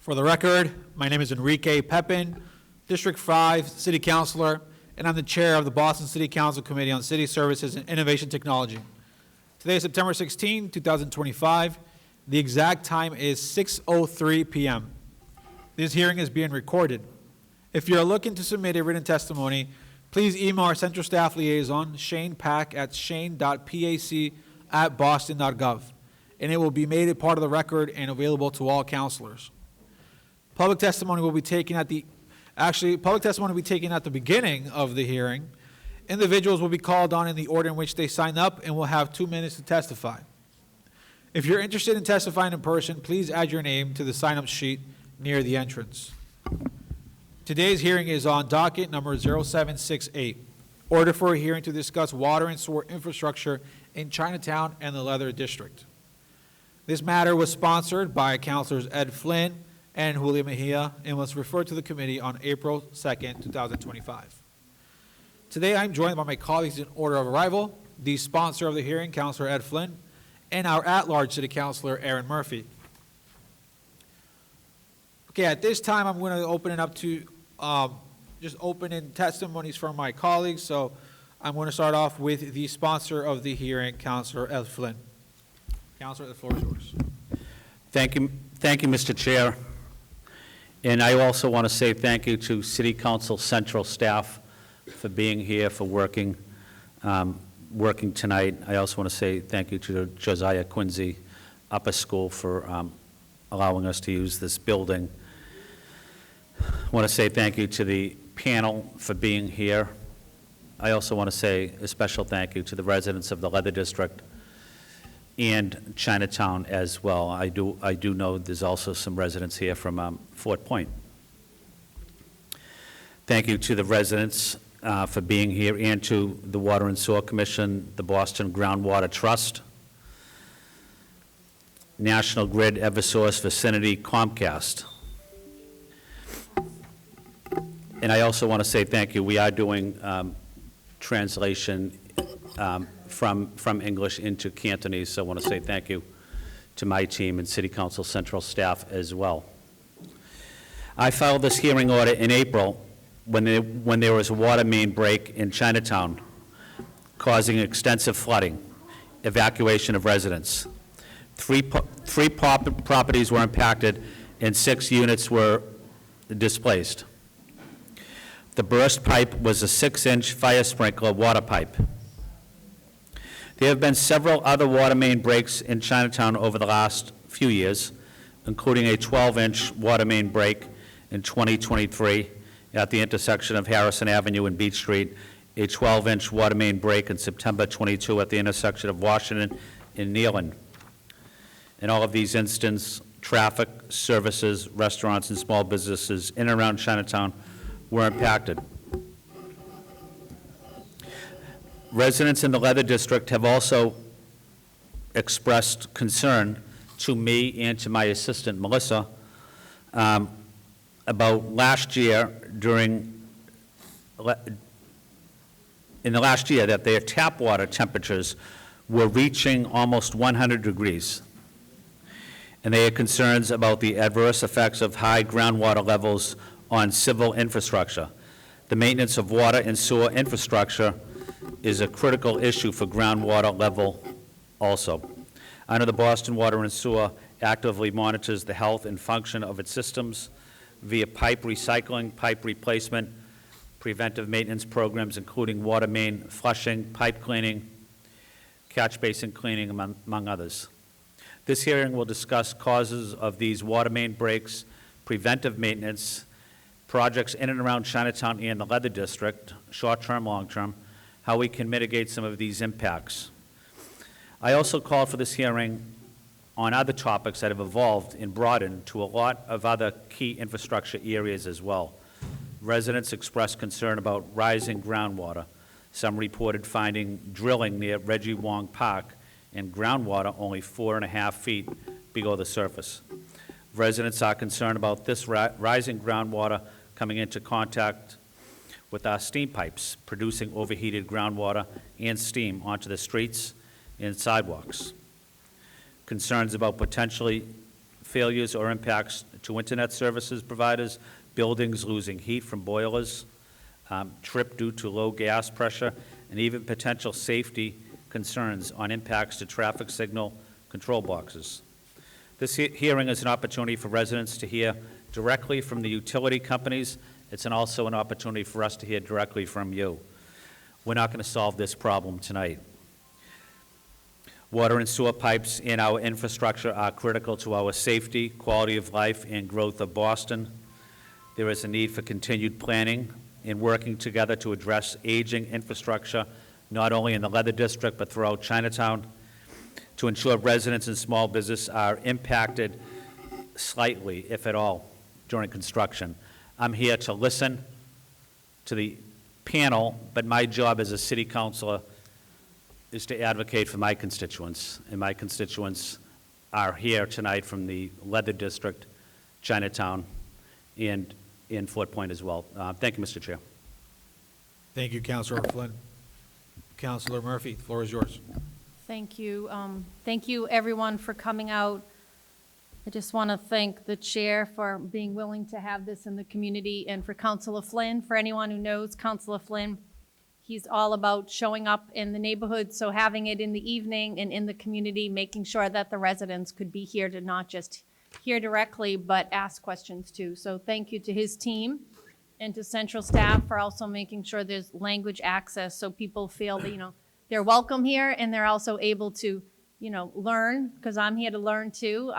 For the record, my name is Enrique Pepin, District 5 City Councilor, and I'm the chair of the Boston City Council Committee on City Services and Innovation Technology. Today is September 16, 2025. The exact time is 6:03 p.m. This hearing is being recorded. If you're looking to submit a written testimony, please email our Central Staff Liaison, Shane Pack, at shane.pac@boston.gov, and it will be made a part of the record and available to all councilors. Public testimony will be taken at the beginning of the hearing. Individuals will be called on in the order in which they sign up and will have 2 minutes to testify. If you're interested in testifying in person, please add your name to the sign-up sheet near the entrance. Today's hearing is on docket number 0768, order for a hearing to discuss water and sewer infrastructure in Chinatown and the Leather District. This matter was sponsored by Councilors Ed Flynn and Julia Mejia and was referred to the committee on April 2nd, 2025. Today I'm joined by my colleagues in order of arrival, the sponsor of the hearing, Councilor Ed Flynn, and our at-large City Councilor, Aaron Murphy. Okay, at this time I'm going to open it up to just open in testimonies from my colleagues, so I'm going to start off with the sponsor of the hearing, Councilor Ed Flynn. Councilor, the floor is yours. Thank you, Mr. Chair. And I also want to say thank you to City Council Central staff for being here, for working tonight. I also want to say thank you to Josiah Quincy Upper School for allowing us to use this building. I want to say thank you to the panel for being here. I also want to say a special thank you to the residents of the Leather District and Chinatown as well. I do know there's also some residents here from Fort Point. Thank you to the residents for being here, and to the Water and Sewer Commission, the Boston Groundwater Trust, National Grid, Eversource, Vicinity, Comcast. And I also want to say thank you. We are doing translation from English into Cantonese, so I want to say thank you to my team and City Council Central staff as well. I filed this hearing order in April when there was a water main break in Chinatown, causing extensive flooding, evacuation of residents. Three properties were impacted and 6 units were displaced. The burst pipe was a 6-inch fire sprinkler water pipe. There have been several other water main breaks in Chinatown over the last few years, including a 12-inch water main break in 2023 at the intersection of Harrison Avenue and Beach Street, a 12-inch water main break in September 22 at the intersection of Washington and Nealon. In all of these instances, traffic, services, restaurants, and small businesses in and around Chinatown were impacted. Residents in the Leather District have also expressed concern to me and to my assistant, Melissa, about last year that their tap water temperatures were reaching almost 100 degrees. And they had concerns about the adverse effects of high groundwater levels on civil infrastructure. The maintenance of water and sewer infrastructure is a critical issue for groundwater level also. I know the Boston Water and Sewer actively monitors the health and function of its systems via pipe recycling, pipe replacement, preventive maintenance programs, including water main flushing, pipe cleaning, catch basin cleaning, among others. This hearing will discuss causes of these water main breaks, preventive maintenance, projects in and around Chinatown and the Leather District, short-term, long-term, how we can mitigate some of these impacts. I also called for this hearing on other topics that have evolved and broadened to a lot of other key infrastructure areas as well. Residents expressed concern about rising groundwater. Some reported finding drilling near Reggie Wong Park and groundwater only 4.5 feet below the surface. Residents are concerned about this rising groundwater coming into contact with our steam pipes, producing overheated groundwater and steam onto the streets and sidewalks. Concerns about potentially failures or impacts to internet services providers, buildings losing heat from boilers, trip due to low gas pressure, and even potential safety concerns on impacts to traffic signal control boxes. This hearing is an opportunity for residents to hear directly from the utility companies. It's also an opportunity for us to hear directly from you. We're not going to solve this problem tonight. Water and sewer pipes in our infrastructure are critical to our safety, quality of life, and growth of Boston. There is a need for continued planning and working together to address aging infrastructure, not only in the Leather District, but throughout Chinatown, to ensure residents and small business are impacted slightly, if at all, during construction. I'm here to listen to the panel, but my job as a city councilor is to advocate for my constituents, and my constituents are here tonight from the Leather District, Chinatown, and in Fort Point as well. Thank you, Mr. Chair. Thank you, Councilor Flynn. Councilor Murphy, the floor is yours. Thank you. Thank you, everyone, for coming out. I just want to thank the chair for being willing to have this in the community, and for Councilor Flynn. For anyone who knows Councilor Flynn, he's all about showing up in the neighborhood, so having it in the evening and in the community, making sure that the residents could be here to not just hear directly, but ask questions too. So thank you to his team and to central staff for also making sure there's language access so people feel that, they're welcome here, and they're also able to, learn, because I'm here to learn too.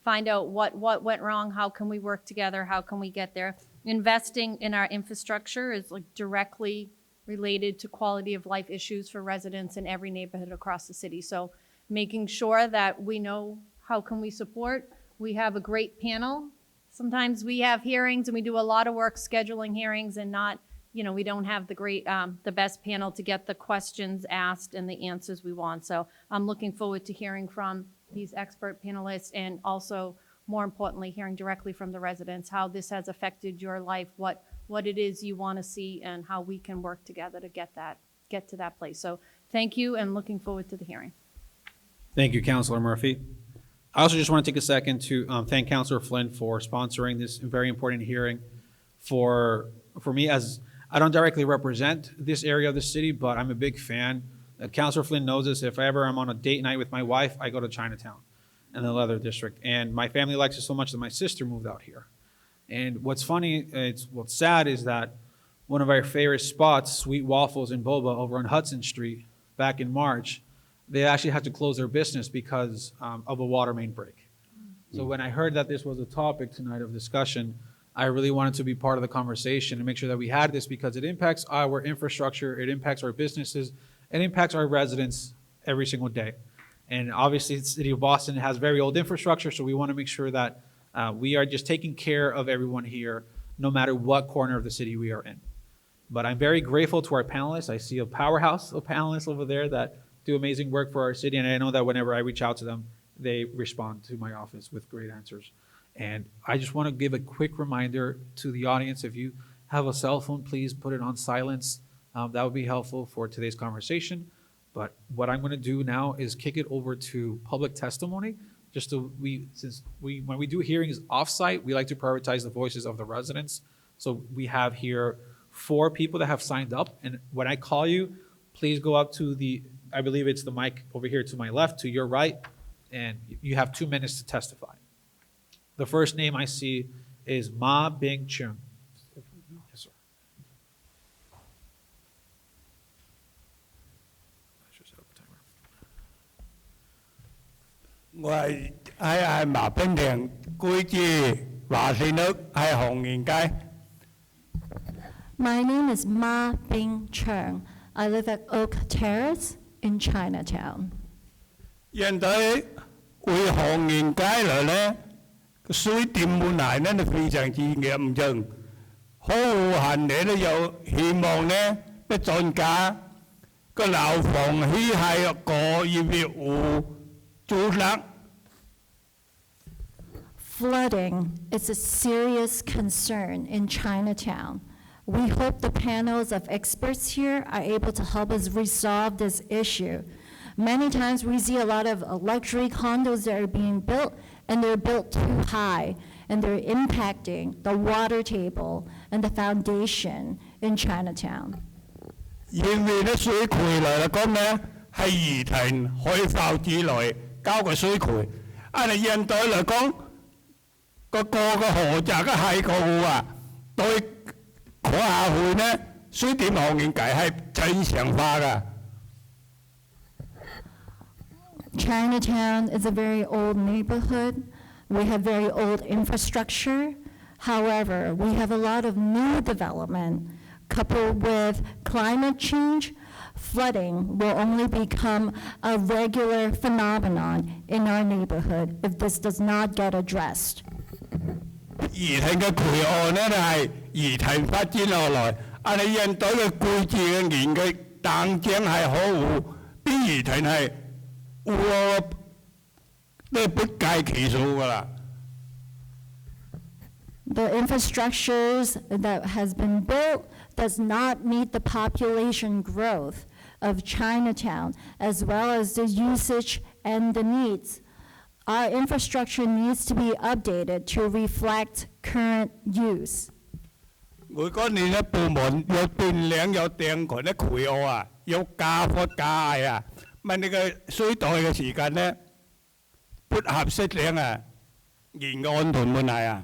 Find out what went wrong, how can we work together, how can we get there. Investing in our infrastructure is directly related to quality of life issues for residents in every neighborhood across the city. So making sure that we know how can we support. We have a great panel. Sometimes we have hearings and we do a lot of work scheduling hearings and not, we don't have the best panel to get the questions asked and the answers we want. So I'm looking forward to hearing from these expert panelists, and also, more importantly, hearing directly from the residents, how this has affected your life, what it is you want to see, and how we can work together to get to that place. So thank you, and looking forward to the hearing. Thank you, Councilor Murphy. I also just want to take a second to thank Councilor Flynn for sponsoring this very important hearing. For me, as I don't directly represent this area of the city, but I'm a big fan. Councilor Flynn knows this. If ever I'm on a date night with my wife, I go to Chinatown in the Leather District. And my family likes it so much that my sister moved out here. And what's funny, what's sad is that one of our favorite spots, Sweet Waffles and Boba over on Hudson Street, back in March, they actually had to close their business because of a water main break. So when I heard that this was a topic tonight of discussion, I really wanted to be part of the conversation and make sure that we had this, because it impacts our infrastructure, it impacts our businesses, it impacts our residents every single day. And obviously, the city of Boston has very old infrastructure, so we want to make sure that we are just taking care of everyone here, no matter what corner of the city we are in. But I'm very grateful to our panelists. I see a powerhouse of panelists over there that do amazing work for our city, and I know that whenever I reach out to them, they respond to my office with great answers. And I just want to give a quick reminder to the audience, if you have a cell phone, please put it on silence. That would be helpful for today's conversation. But what I'm going to do now is kick it over to public testimony. When we do hearings off-site, we like to prioritize the voices of the residents. So we have here 4 people that have signed up. And when I call you, please go up to I believe it's the mic over here to my left, to your right, and you have 2 minutes to testify. The first name I see is Ma Bing Chung. Yes, sir. I should set up a timer. I am Ma Bing Chung, 居住華盛頓喺紅園街。 My name is Ma Bing Cheng. I live at Oak Terrace in Chinatown. 現在為紅園街來呢，水電問題呢非常之嚴重，好閒你都有希望呢，俾專家個樓房起係個業戶阻塞。 Flooding is a serious concern in Chinatown. We hope the panels of experts here are able to help us resolve this issue. Many times we see a lot of luxury condos that are being built, and they're built too high, and they're impacting the water table and the foundation in Chinatown. 因為咧水渠嚟講咧係宜停開埠之內交個水渠，按你現代嚟講個河澤嘅係個湖啊，對嗰下去咧水電行業界係正常化㗎。Chinatown is a very old neighborhood. We have very old infrastructure. However, we have a lot of new development. Coupled with climate change, flooding will only become a regular phenomenon in our neighborhood if this does not get addressed. 宜停嘅渠岸咧係宜停發展落來，按你現代嘅規制嘅年嘅當正係好湖，比宜停係湖都不計其數㗎啦。The infrastructures that has been built does not meet the population growth of Chinatown, as well as the usage and the needs. Our infrastructure needs to be updated to reflect current use. 每個年嘅部門有電量有電群嘅渠岸啊，有加貨加嗌啊，問你嘅水袋嘅時間咧，不合適量啊，沿岸屯門係啊。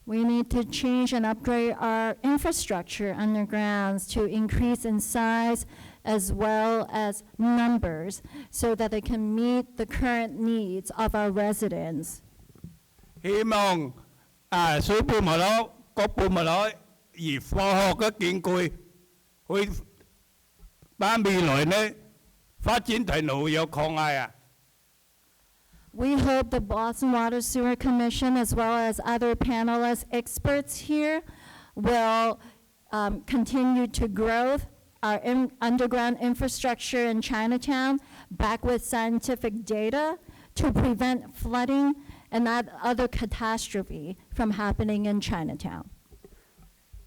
We need to change and upgrade our infrastructure undergrounds to increase in size as well as numbers so that it can meet the current needs of our residents. 希望水部門佬、各部門佬以科學嘅見據去把未來呢發展提路有抗嗌啊！ We hope the Boston Water Sewer Commission, as well as other panelists, experts here, will continue to grow our underground infrastructure in Chinatown, backed with scientific data to prevent flooding and other catastrophe from happening in Chinatown.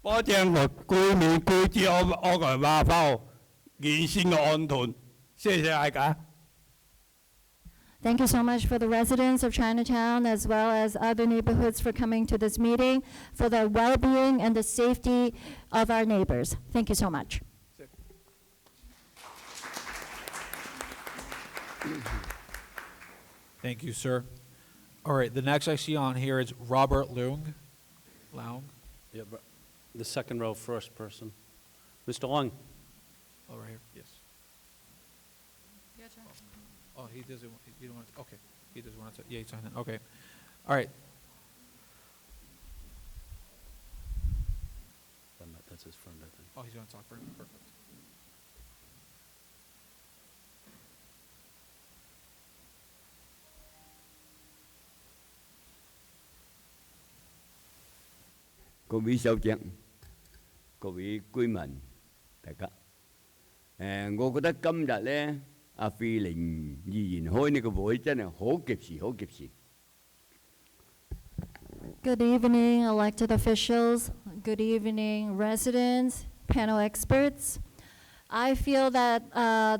保證個居民居住我個話包完善嘅安全，謝謝大家。 Thank you so much for the residents of Chinatown as well as other neighborhoods for coming to this meeting, for the well-being and the safety of our neighbors. Thank you so much. Thank you, sir. All right, the next I see on here is Robert Leung. Yeah, the second row, first person. Mr. Long. Oh, right here, yes. Oh, he doesn't want to, okay. He doesn't want to, yeah, he signed that, okay. All right, That's his friend, I think. oh, he's going to talk for him, perfect. Các vị首長、各位居民，大家，我覺得今日咧，阿費玲議員開呢個會真係好及時，好及時。Good evening, elected officials. Good evening, residents, panel experts. I feel that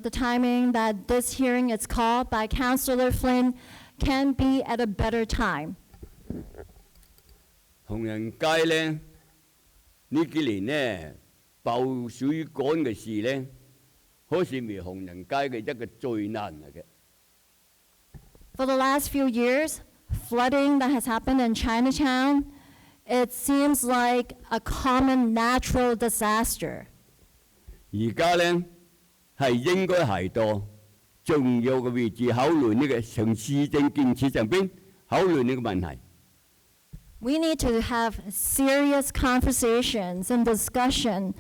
the timing that this hearing is called by Councillor Flynn can be at a better time. 紅人街咧，呢幾年咧爆水管嘅事咧，好似係紅人街嘅一個災難嚟嘅。For the last few years, flooding that has happened in Chinatown, it seems like a common natural disaster. 而家咧係應該係到重要嘅位置考慮呢個從市政建設上邊考慮呢個問題。We need to have serious conversations and discussion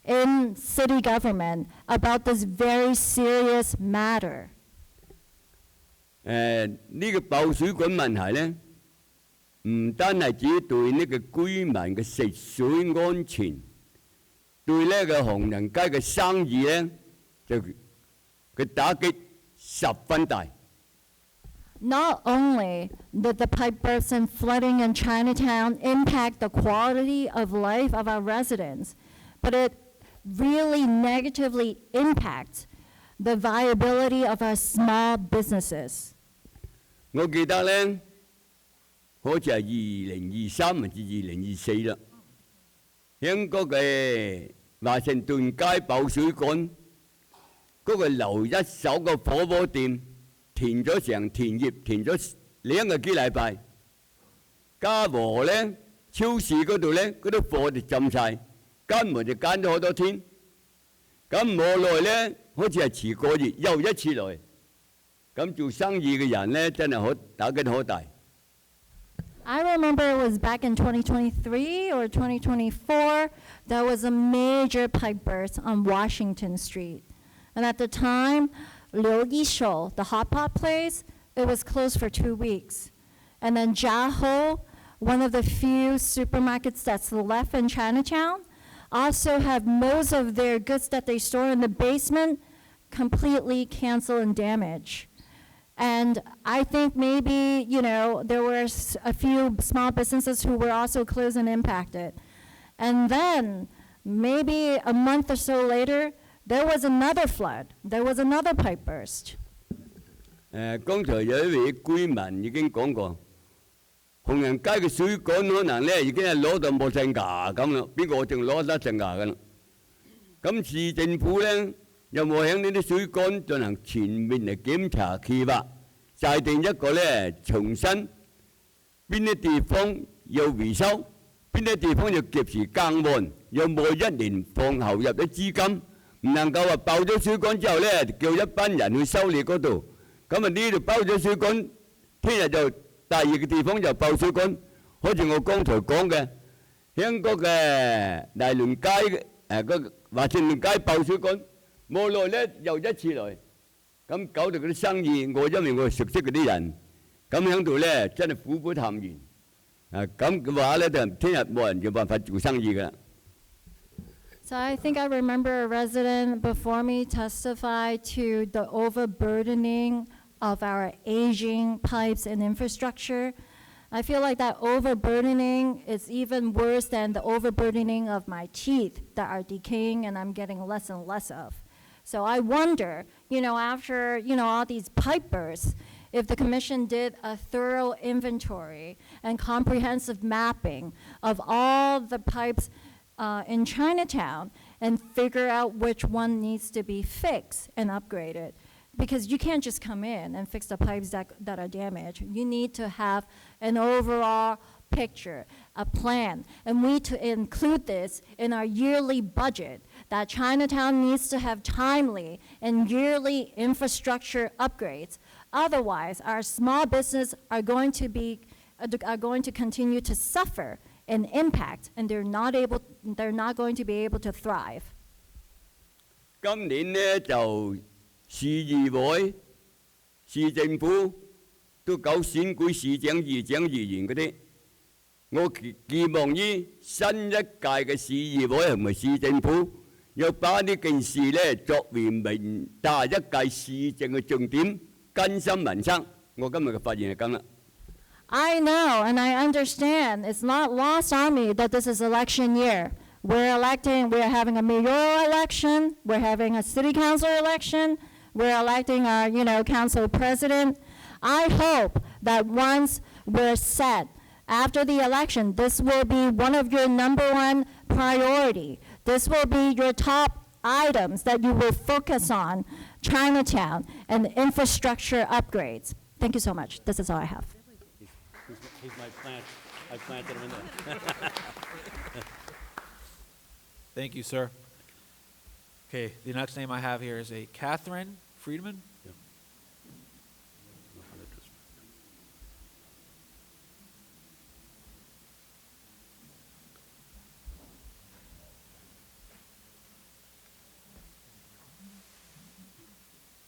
in city government about this very serious matter. 呢個爆水管問題咧，唔單係只對呢個居民嘅食水安全，對呢個紅人街嘅生意咧，就佢打擊十分大。Not only did the pipe bursts and flooding in Chinatown impact the quality of life of our residents, but it really negatively impacts the viability of our small businesses. 我記得咧，好似係2023或者2024啦，喺嗰個華盛頓街爆水管嗰個樓一手個火鍋店停咗咗2個幾禮拜，嘉禾咧超市嗰度咧嗰啲貨就浸晒，根本就間咗好多天。咁冇耐咧，好似係遲個月又一次來，咁做生意嘅人咧真係好打擊好大。I remember it was back in 2023 or 2024, there was a major pipe burst on Washington Street. And at the time, Liu Yishou, the hot pot place, it was closed for 2 weeks. And then Jiaho, one of the few supermarkets that's left in Chinatown, also have most of their goods that they store in the basement completely canceled and damaged. And I think maybe, there were a few small businesses who were also closed and impacted. And then, maybe a month or so later, there was another flood. There was another pipe burst. 剛才有一位居民已經講過，紅人街嘅水管可能咧已經係攞到冇剩牙咁啦，邊個仲攞得剩牙㗎啦？咁市政府咧有冇喺呢啲水管進行全面嚟檢查企劃，制定一個咧重新邊啲地方要維修，邊啲地方要及時更換，有冇1年放後入啲資金，唔能夠話爆咗水管之後咧叫一班人去修理嗰度，咁啊呢度爆咗水管，聽日就第二個地方就爆水管，好似我剛才講嘅，喺嗰個大倫街個華盛頓街爆水管，冇耐咧又一次來，咁搞到嗰啲生意，因為我熟悉嗰啲人，咁喺度咧真係苦不談言，咁嘅話咧就聽日冇人有辦法做生意㗎啦。So I think I remember a resident before me testify to the overburdening of our aging pipes and infrastructure. I feel like that overburdening is even worse than the overburdening of my teeth that are decaying and I'm getting less and less of. So I wonder, after, all these pipe bursts, if the commission did a thorough inventory and comprehensive mapping of all the pipes in Chinatown and figure out which one needs to be fixed and upgraded. Because you can't just come in and fix the pipes that are damaged. You need to have an overall picture, a plan. And we need to include this in our yearly budget, that Chinatown needs to have timely and yearly infrastructure upgrades. Otherwise, our small business are going to continue to suffer an impact, and they're not going to be able to thrive. 今年咧就市議會、市政府都搞選舉市長、議長、議員嗰啲，我寄望於新一屆嘅市議會同埋市政府，要把呢件事咧作為下一屆市政嘅重點，根深民生。我今日嘅發言係咁啦。I know and I understand. It's not lost on me that this is election year. We're having a mayoral election, we're having a city council election, we're electing our, council president. I hope that once we're set, after the election, this will be one of your #1 priority. This will be your top items that you will focus on, Chinatown and infrastructure upgrades. Thank you so much. This is all I have. He's my plant. I planted him in there. Thank you, sir. Okay, the next name I have here is a Catherine Friedman.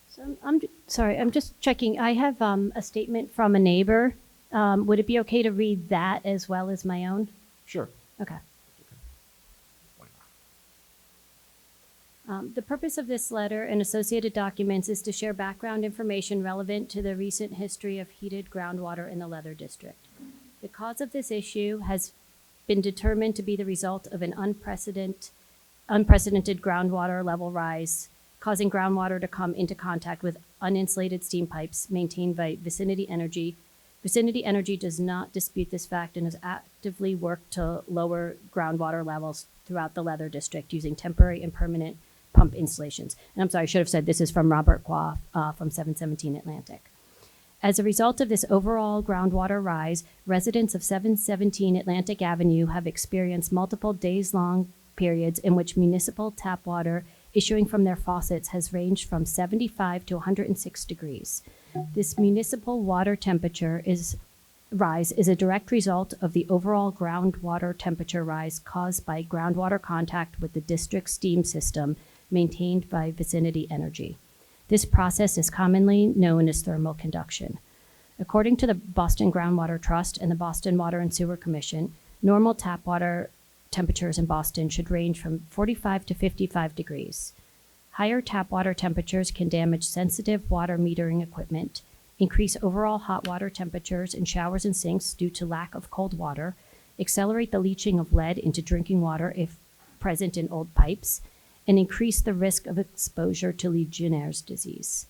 So sorry, I'm just checking. I have a statement from a neighbor. Would it be okay to read that as well as my own? Sure. Okay. The purpose of this letter and associated documents is to share background information relevant to the recent history of heated groundwater in the Leather District. The cause of this issue has been determined to be the result of an unprecedented groundwater level rise causing groundwater to come into contact with uninsulated steam pipes maintained by Vicinity Energy. Vicinity Energy does not dispute this fact and has actively worked to lower groundwater levels throughout the Leather District using temporary and permanent pump installations. And I'm sorry, I should have said this is from Robert Qua from 717 Atlantic. As a result of this overall groundwater rise, residents of 717 Atlantic Avenue have experienced multiple days-long periods in which municipal tap water issuing from their faucets has ranged from 75 to 106 degrees. This municipal water temperature rise is a direct result of the overall groundwater temperature rise caused by groundwater contact with the district steam system maintained by Vicinity Energy. This process is commonly known as thermal conduction. According to the Boston Groundwater Trust and the Boston Water and Sewer Commission, normal tap water temperatures in Boston should range from 45 to 55 degrees. Higher tap water temperatures can damage sensitive water metering equipment, increase overall hot water temperatures in showers and sinks due to lack of cold water, accelerate the leaching of lead into drinking water if present in old pipes, and increase the risk of exposure to Legionnaire's disease.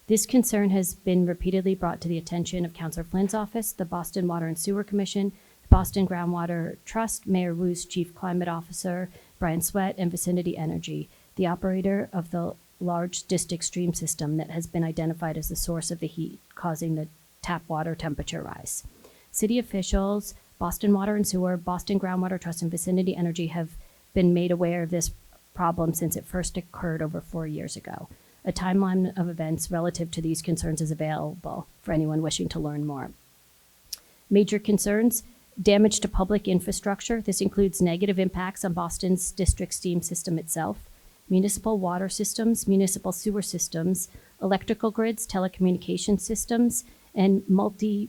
This concern has been repeatedly brought to the attention of Councillor Flynn's office, the Boston Water and Sewer Commission, the Boston Groundwater Trust, Mayor Wu's Chief Climate Officer, Brian Sweat, and Vicinity Energy, the operator of the large district stream system that has been identified as the source of the heat causing the tap water temperature rise. City officials, Boston Water and Sewer, Boston Groundwater Trust, and Vicinity Energy have been made aware of this problem since it first occurred over 4 years ago. A timeline of events relative to these concerns is available for anyone wishing to learn more. Major concerns: damage to public infrastructure. This includes negative impacts on Boston's district steam system itself, municipal water systems, municipal sewer systems, electrical grids, telecommunication systems, and multiple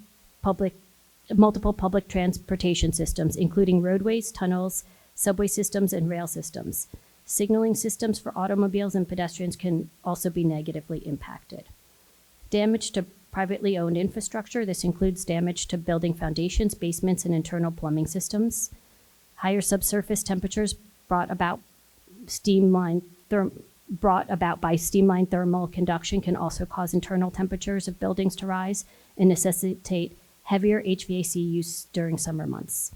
public transportation systems, including roadways, tunnels, subway systems, and rail systems. Signaling systems for automobiles and pedestrians can also be negatively impacted. Damage to privately owned infrastructure. This includes damage to building foundations, basements, and internal plumbing systems. Higher subsurface temperatures brought about by steam line thermal conduction can also cause internal temperatures of buildings to rise and necessitate heavier HVAC use during summer months.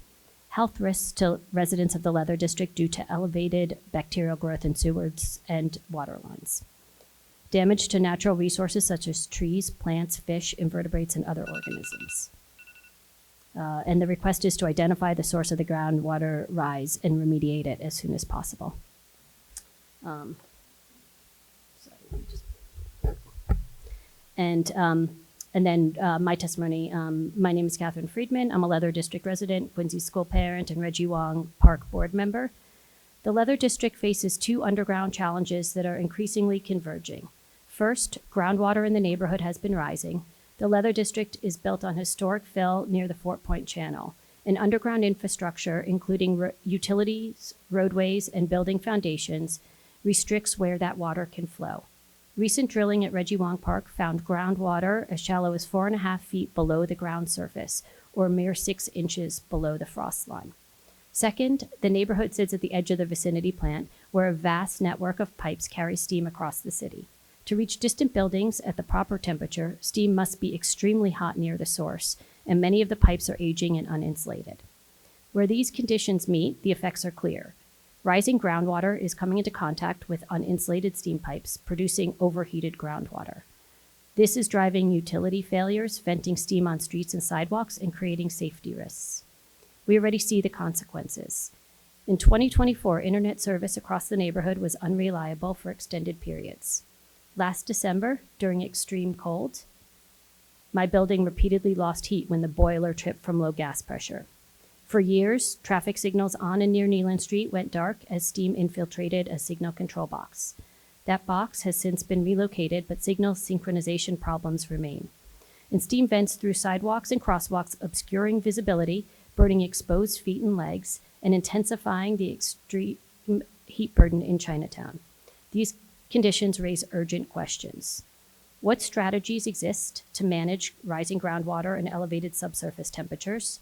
Health risks to residents of the Leather District due to elevated bacterial growth in sewers and water lines. Damage to natural resources such as trees, plants, fish, invertebrates, and other organisms. And the request is to identify the source of the groundwater rise and remediate it as soon as possible. And then my testimony, my name is Catherine Friedman. I'm a Leather District resident, Quincy School parent, and Reggie Wong Park Board member. The Leather District faces two underground challenges that are increasingly converging. First, groundwater in the neighborhood has been rising. The Leather District is built on historic fill near the Fort Point Channel. And underground infrastructure, including utilities, roadways, and building foundations, restricts where that water can flow. Recent drilling at Reggie Wong Park found groundwater as shallow as 4.5 feet below the ground surface, or a mere 6 inches below the frost line. Second, the neighborhood sits at the edge of the Vicinity plant, where a vast network of pipes carries steam across the city. To reach distant buildings at the proper temperature, steam must be extremely hot near the source, and many of the pipes are aging and uninsulated. Where these conditions meet, the effects are clear. Rising groundwater is coming into contact with uninsulated steam pipes, producing overheated groundwater. This is driving utility failures, venting steam on streets and sidewalks, and creating safety risks. We already see the consequences. In 2024, internet service across the neighborhood was unreliable for extended periods. Last December, during extreme cold, my building repeatedly lost heat when the boiler tripped from low gas pressure. For years, traffic signals on and near Neelan Street went dark as steam infiltrated a signal control box. That box has since been relocated, but signal synchronization problems remain. And steam vents through sidewalks and crosswalks, obscuring visibility, burning exposed feet and legs, and intensifying the extreme heat burden in Chinatown. These conditions raise urgent questions. What strategies exist to manage rising groundwater and elevated subsurface temperatures?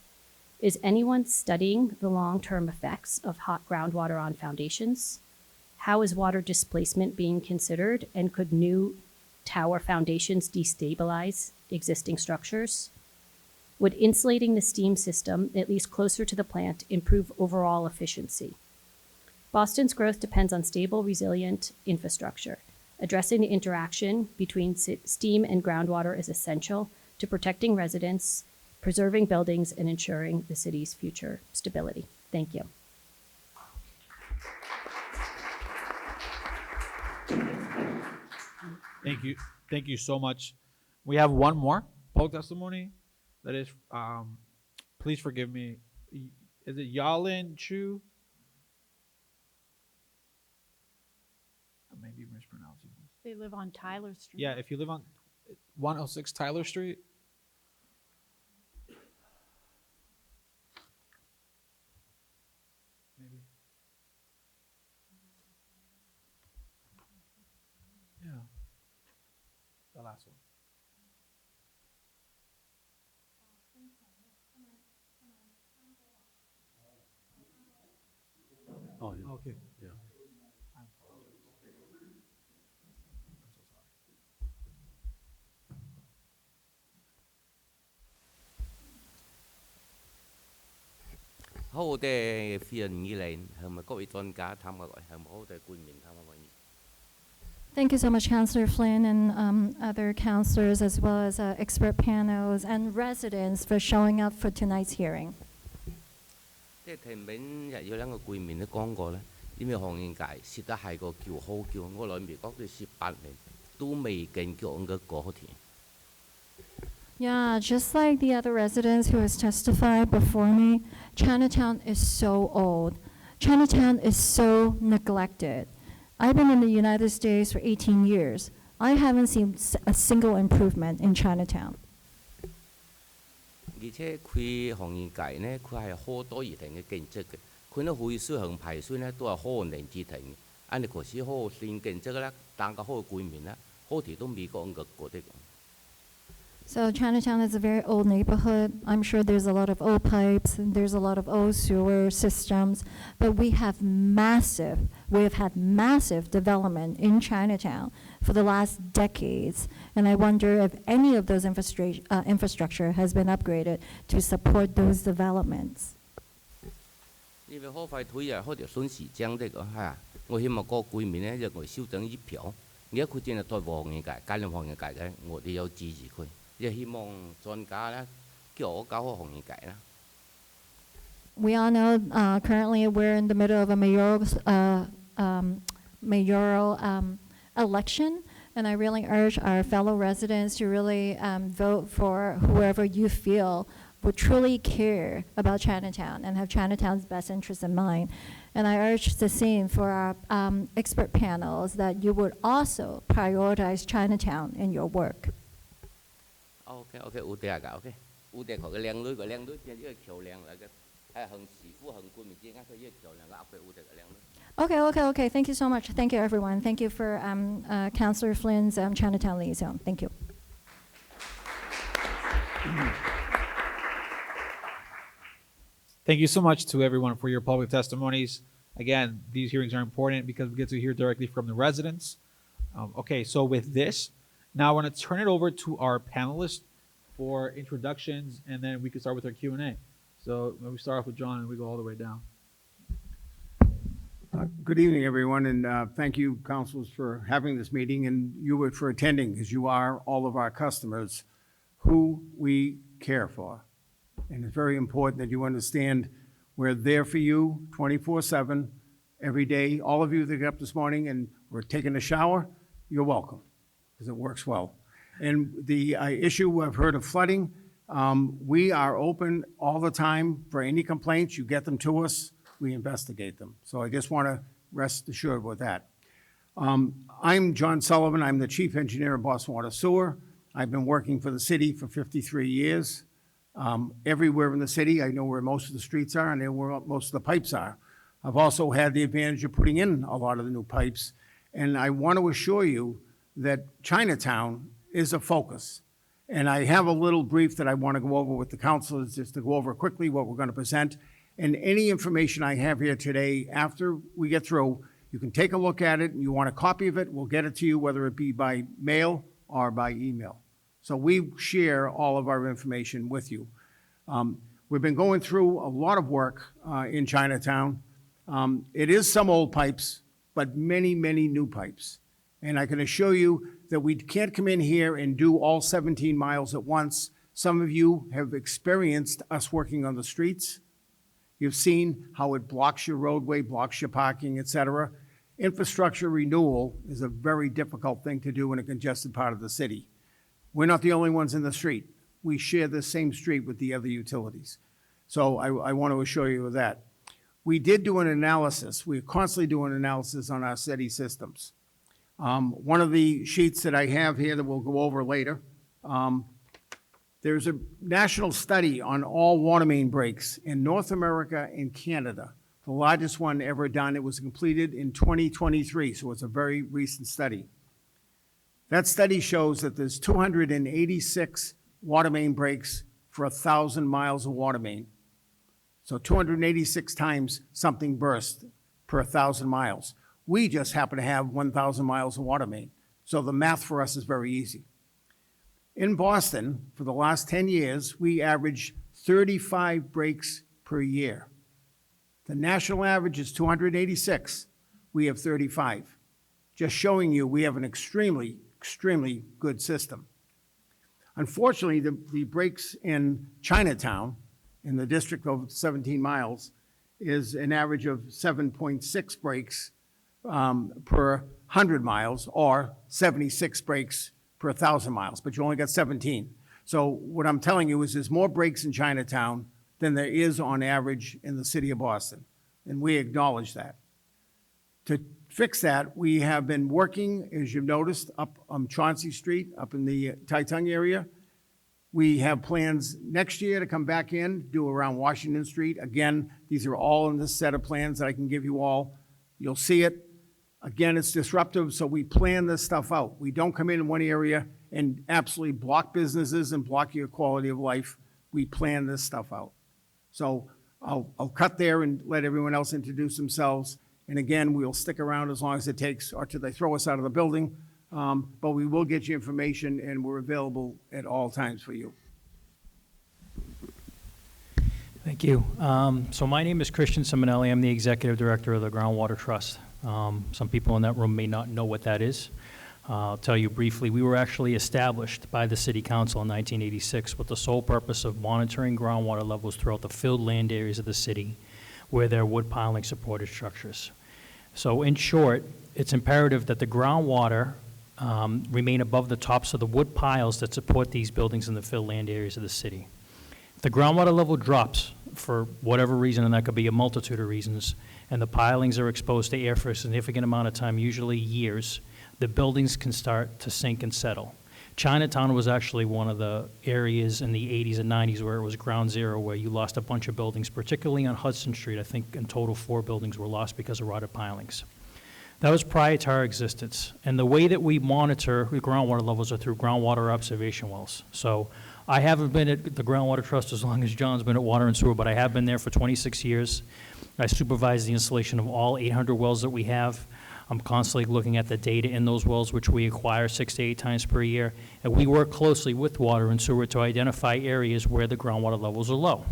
Is anyone studying the long-term effects of hot groundwater on foundations? How is water displacement being considered, and could new tower foundations destabilize existing structures? Would insulating the steam system, at least closer to the plant, improve overall efficiency? Boston's growth depends on stable, resilient infrastructure. Addressing the interaction between steam and groundwater is essential to protecting residents, preserving buildings, and ensuring the city's future stability. Thank you. Thank you. Thank you so much. We have one more public testimony. That is, please forgive me. Is it Yalin Chu? I may be mispronouncing this. They live on Tyler Street. Yeah, if you live on 106 Tyler Street. Maybe. Yeah. The last one. Oh, yeah. Okay. Yeah. I apologize. I'm so sorry. 好嘅非常議嚟，係咪各位專家參加過？係咪好嘅官員參加過？ Thank you so much, Councillor Flynn, and other councillors, as well as expert panels and residents for showing up for tonight's hearing. 即係前面日有兩個官員都講過咧，因為行業界實在係個叫好叫，我來美國都18年都未見過咁嘅過田。 Yeah, just like the other residents who has testified before me, Chinatown is so old. Chinatown is so neglected. I've been in the United States for 18 years. I haven't seen a single improvement in Chinatown. 而且佢行業界呢，佢係好多兒童嘅建築嘅，佢呢會水向排水呢都係好年之停嘅，啊你嗰時好新建築啦，但個好官面啦，好條都未講過的。 So Chinatown is a very old neighborhood. I'm sure there's a lot of old pipes and there's a lot of old sewer systems, but we have had massive development in Chinatown for the last decades. And I wonder if any of those infrastructure has been upgraded to support those developments. 因為好快推啊，好條順時將的個嚇，我希望個官面呢，就我修整一票，而家佢真係對行業界、介入行業界嘅，我哋有支持佢。 亦希望專家咧叫我搞好行業界啦。 We all know currently we're in the middle of a mayoral election, and I really urge our fellow residents to really vote for whoever you feel would truly care about Chinatown and have Chinatown's best interests in mind. And I urge the same for our expert panels, that you would also prioritize Chinatown in your work. OK， 有啲㗎 ，OK， 有啲佢嘅靚女變呢個橋梁嚟嘅，係向師傅向官面之間，佢呢個橋梁嘅後邊有啲嘅靚女。Okay. Thank you so much. Thank you, everyone. Thank you for Councillor Flynn's Chinatown liaison. Thank you. Thank you so much to everyone for your public testimonies. Again, these hearings are important because we get to hear directly from the residents. Okay, so with this, now I want to turn it over to our panelists for introductions, and then we can start with our Q&A. So we start off with John, and we go all the way down. Good evening, everyone, and thank you, councils, for having this meeting, and you for attending, because you are all of our customers who we care for. And it's very important that you understand we're there for you 24/7, every day. All of you that got up this morning and were taking a shower, you're welcome, because it works well. And the issue I've heard of flooding, we are open all the time for any complaints. You get them to us, we investigate them. So I just want to rest assured with that. I'm John Sullivan. I'm the chief engineer of Boston Water Sewer. I've been working for the city for 53 years. Everywhere in the city, I know where most of the streets are, and I know where most of the pipes are. I've also had the advantage of putting in a lot of the new pipes, and I want to assure you that Chinatown is a focus. And I have a little brief that I want to go over with the councilors, just to go over quickly what we're going to present. And any information I have here today, after we get through, You can take a look at it, and you want a copy of it, we'll get it to you, whether it be by mail or by email. So we share all of our information with you. We've been going through a lot of work in Chinatown. It is some old pipes, but many, many new pipes. And I can assure you that we can't come in here and do all 17 miles at once. Some of you have experienced us working on the streets. You've seen how it blocks your roadway, blocks your parking, et cetera. Infrastructure renewal is a very difficult thing to do in a congested part of the city. We're not the only ones in the street. We share the same street with the other utilities. So I want to assure you of that. We did do an analysis. We're constantly doing analysis on our city systems. One of the sheets that I have here that we'll go over later, there's a national study on all water main breaks in North America and Canada, the largest one ever done. It was completed in 2023, so it's a very recent study. That study shows that there's 286 water main breaks for 1,000 miles of water main. So 286 times something burst per 1,000 miles. We just happen to have 1,000 miles of water main. So the math for us is very easy. In Boston, for the last 10 years, we average 35 breaks per year. The national average is 286. We have 35. Just showing you we have an extremely good system. Unfortunately, the breaks in Chinatown, in the district of 17 miles, is an average of 7.6 breaks per 100 miles, or 76 breaks per 1,000 miles, but you only got 17. So what I'm telling you is there's more breaks in Chinatown than there is on average in the city of Boston, and we acknowledge that. To fix that, we have been working, as you've noticed, up on Chauncey Street, up in the Taitung area. We have plans next year to come back in, do around Washington Street. Again, these are all in this set of plans that I can give you all. You'll see it. Again, it's disruptive, so we plan this stuff out. We don't come in one area and absolutely block businesses and block your quality of life. We plan this stuff out. So I'll cut there and let everyone else introduce themselves. And again, we'll stick around as long as it takes, or till they throw us out of the building. But we will get you information, and we're available at all times for you. Thank you. So my name is Christian Simonelli. I'm the Executive Director of the Groundwater Trust. Some people in that room may not know what that is. I'll tell you briefly. We were actually established by the City Council in 1986 with the sole purpose of monitoring groundwater levels throughout the filled land areas of the city where there are wood piling supported structures. So in short, it's imperative that the groundwater remain above the tops of the wood piles that support these buildings in the filled land areas of the city. If the groundwater level drops for whatever reason, and that could be a multitude of reasons, and the pilings are exposed to air for a significant amount of time, usually years, the buildings can start to sink and settle. Chinatown was actually one of the areas in the 80s and 90s where it was ground zero, where you lost a bunch of buildings, particularly on Hudson Street. I think in total 4 buildings were lost because of rotted pilings. That was prior to our existence. And the way that we monitor the groundwater levels are through groundwater observation wells. So I haven't been at the Groundwater Trust as long as John's been at Water and Sewer, but I have been there for 26 years. I supervise the installation of all 800 wells that we have. I'm constantly looking at the data in those wells, which we acquire 6 to 8 times per year. And we work closely with Water and Sewer to identify areas where the groundwater levels are low.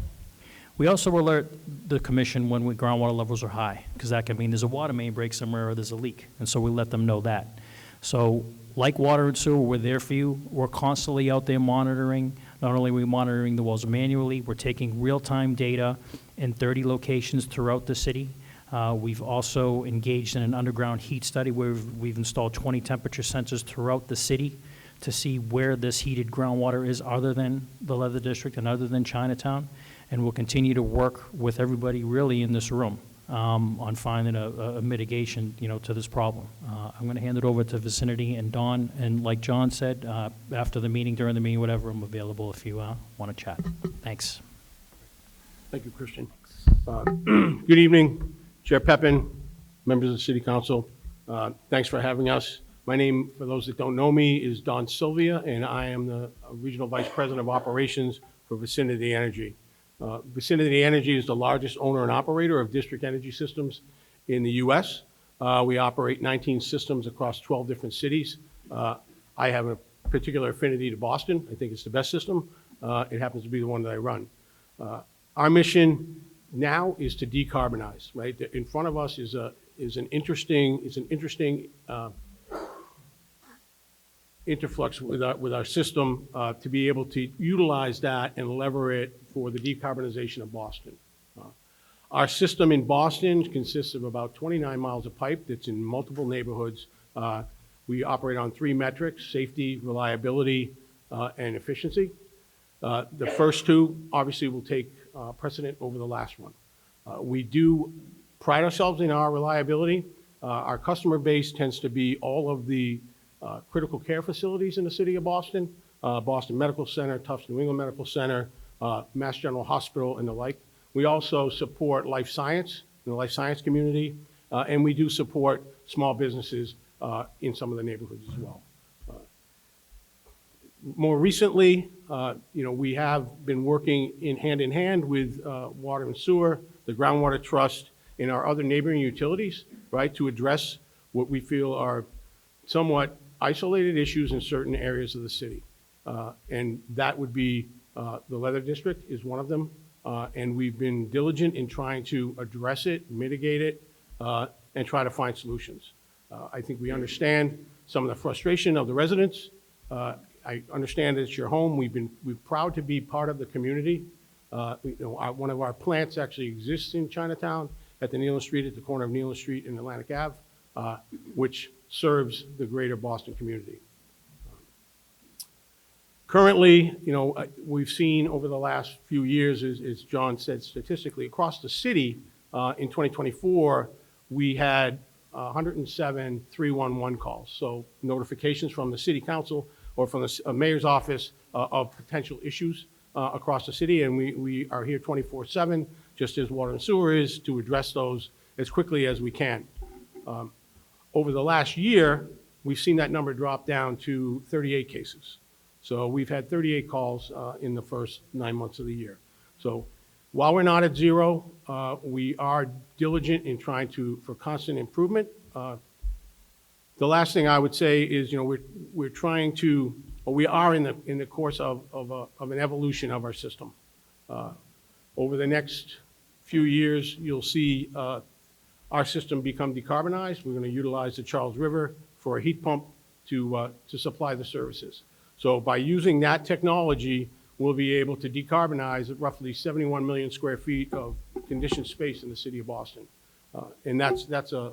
We also alert the commission when groundwater levels are high, because that can mean there's a water main break somewhere or there's a leak. And so we let them know that. So like Water and Sewer, we're there for you. We're constantly out there monitoring. Not only are we monitoring the wells manually, we're taking real-time data in 30 locations throughout the city. We've also engaged in an underground heat study where we've installed 20 temperature sensors throughout the city to see where this heated groundwater is other than the Leather District and other than Chinatown. And we'll continue to work with everybody really in this room on finding a mitigation, to this problem. I'm going to hand it over to Vicinity and Dawn. And like John said, after the meeting, during the meeting, whatever, I'm available if you want to chat. Thanks. Thank you, Christian. Good evening, Chair Pepin, members of the City Council. Thanks for having us. My name, for those that don't know me, is Don Sylvia, and I am the Regional Vice President of Operations for Vicinity Energy. Vicinity Energy is the largest owner and operator of district energy systems in the U.S. We operate 19 systems across 12 different cities. I have a particular affinity to Boston. I think it's the best system. It happens to be the one that I run. Our mission now is to decarbonize, right? In front of us is an interesting interflux with our system to be able to utilize that and lever it for the decarbonization of Boston. Our system in Boston consists of about 29 miles of pipe that's in multiple neighborhoods. We operate on 3 metrics: safety, reliability, and efficiency. The first 2 obviously will take precedent over the last one. We do pride ourselves in our reliability. Our customer base tends to be all of the critical care facilities in the city of Boston, Boston Medical Center, Tufts New England Medical Center, Mass General Hospital, and the like. We also support life science in the life science community, and we do support small businesses in some of the neighborhoods as well. More recently, we have been working hand in hand with Water and Sewer, the Groundwater Trust, and our other neighboring utilities, right, to address what we feel are somewhat isolated issues in certain areas of the city. And that would be the Leather District is one of them. And we've been diligent in trying to address it, mitigate it, and try to find solutions. I think we understand some of the frustration of the residents. I understand it's your home. We're proud to be part of the community. One of our plants actually exists in Chinatown at the Nealon Street, at the corner of Nealon Street and Atlantic Ave, which serves the greater Boston community. Currently, we've seen over the last few years, as John said, statistically, across the city, in 2024, we had 107 311 calls. So notifications from the city council or from the mayor's office of potential issues across the city. And we are here 24/7, just as Water and Sewer is, to address those as quickly as we can. Over the last year, we've seen that number drop down to 38 cases. So we've had 38 calls in the first 9 months of the year. So while we're not at zero, we are diligent in trying for constant improvement. The last thing I would say is, we're trying to, or we are in the course of an evolution of our system. Over the next few years, you'll see our system become decarbonized. We're going to utilize the Charles River for a heat pump to supply the services. So by using that technology, we'll be able to decarbonize roughly 71 million square feet of conditioned space in the city of Boston. And that's a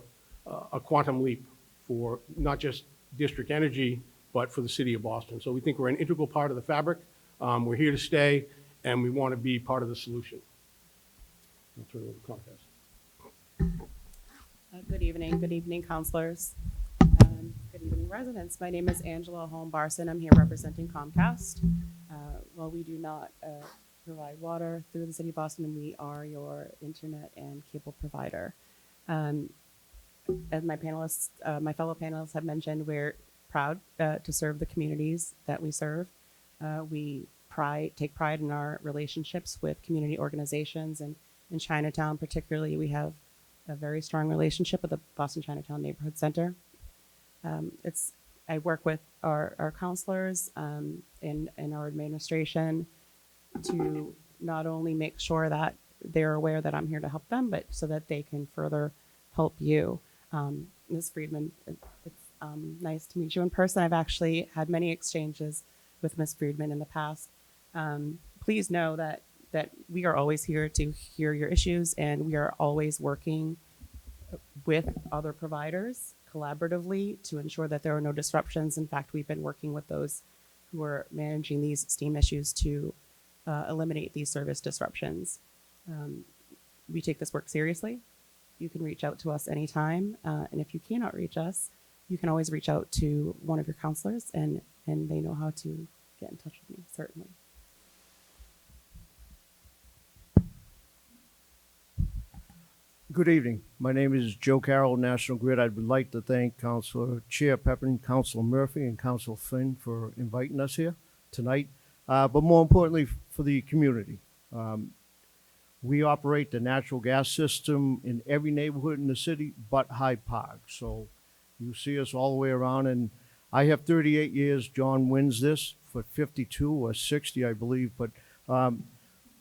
quantum leap for not just district energy, but for the city of Boston. So we think we're an integral part of the fabric. We're here to stay, and we want to be part of the solution. I'll turn it over to Comcast. Good evening, councilors. Good evening, residents. My name is Angela Holm-Barson. I'm here representing Comcast. While we do not provide water through the city of Boston, we are your internet and cable provider. As my fellow panelists have mentioned, we're proud to serve the communities that we serve. We take pride in our relationships with community organizations, and in Chinatown particularly, we have a very strong relationship with the Boston Chinatown Neighborhood Center. I work with our counselors in our administration to not only make sure that they're aware that I'm here to help them, but so that they can further help you. Ms. Friedman, it's nice to meet you in person. I've actually had many exchanges with Ms. Friedman in the past. Please know that we are always here to hear your issues, and we are always working with other providers collaboratively to ensure that there are no disruptions. In fact, we've been working with those who are managing these steam issues to eliminate these service disruptions. We take this work seriously. You can reach out to us anytime, and if you cannot reach us, you can always reach out to one of your counselors, and they know how to get in touch with me, certainly. Good evening. My name is Joe Carroll, National Grid. I would like to thank Councilor Chair Pepin, Councilor Murphy, and Councilor Flynn for inviting us here tonight, but more importantly, for the community. We operate the natural gas system in every neighborhood in the city but Hyde Park. So you see us all the way around, and I have 38 years. John wins this for 52 or 60, I believe. But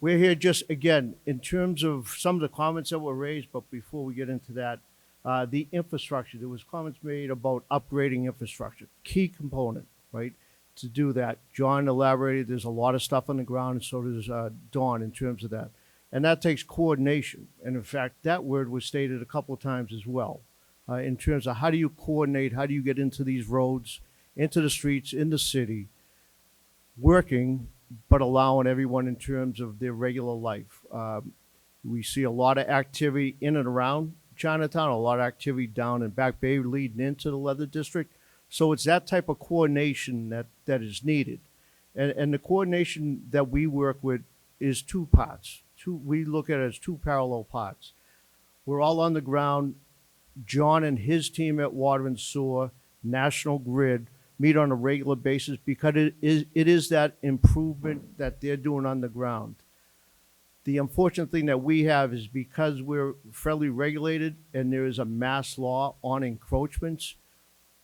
we're here just, again, in terms of some of the comments that were raised, but before we get into that, the infrastructure, there was comments made about upgrading infrastructure, key component, right, to do that. John elaborated, there's a lot of stuff on the ground, and so does Dawn in terms of that. And that takes coordination. And in fact, that word was stated a couple of times as well, in terms of how do you coordinate, how do you get into these roads, into the streets, in the city, working, but allowing everyone in terms of their regular life. We see a lot of activity in and around Chinatown, a lot of activity down in Back Bay leading into the Leather District. So it's that type of coordination that is needed. And the coordination that we work with is two parts. We look at it as two parallel parts. We're all on the ground. John and his team at Water and Sewer, National Grid, meet on a regular basis because it is that improvement that they're doing on the ground. The unfortunate thing that we have is because we're federally regulated and there is a mass law on encroachments,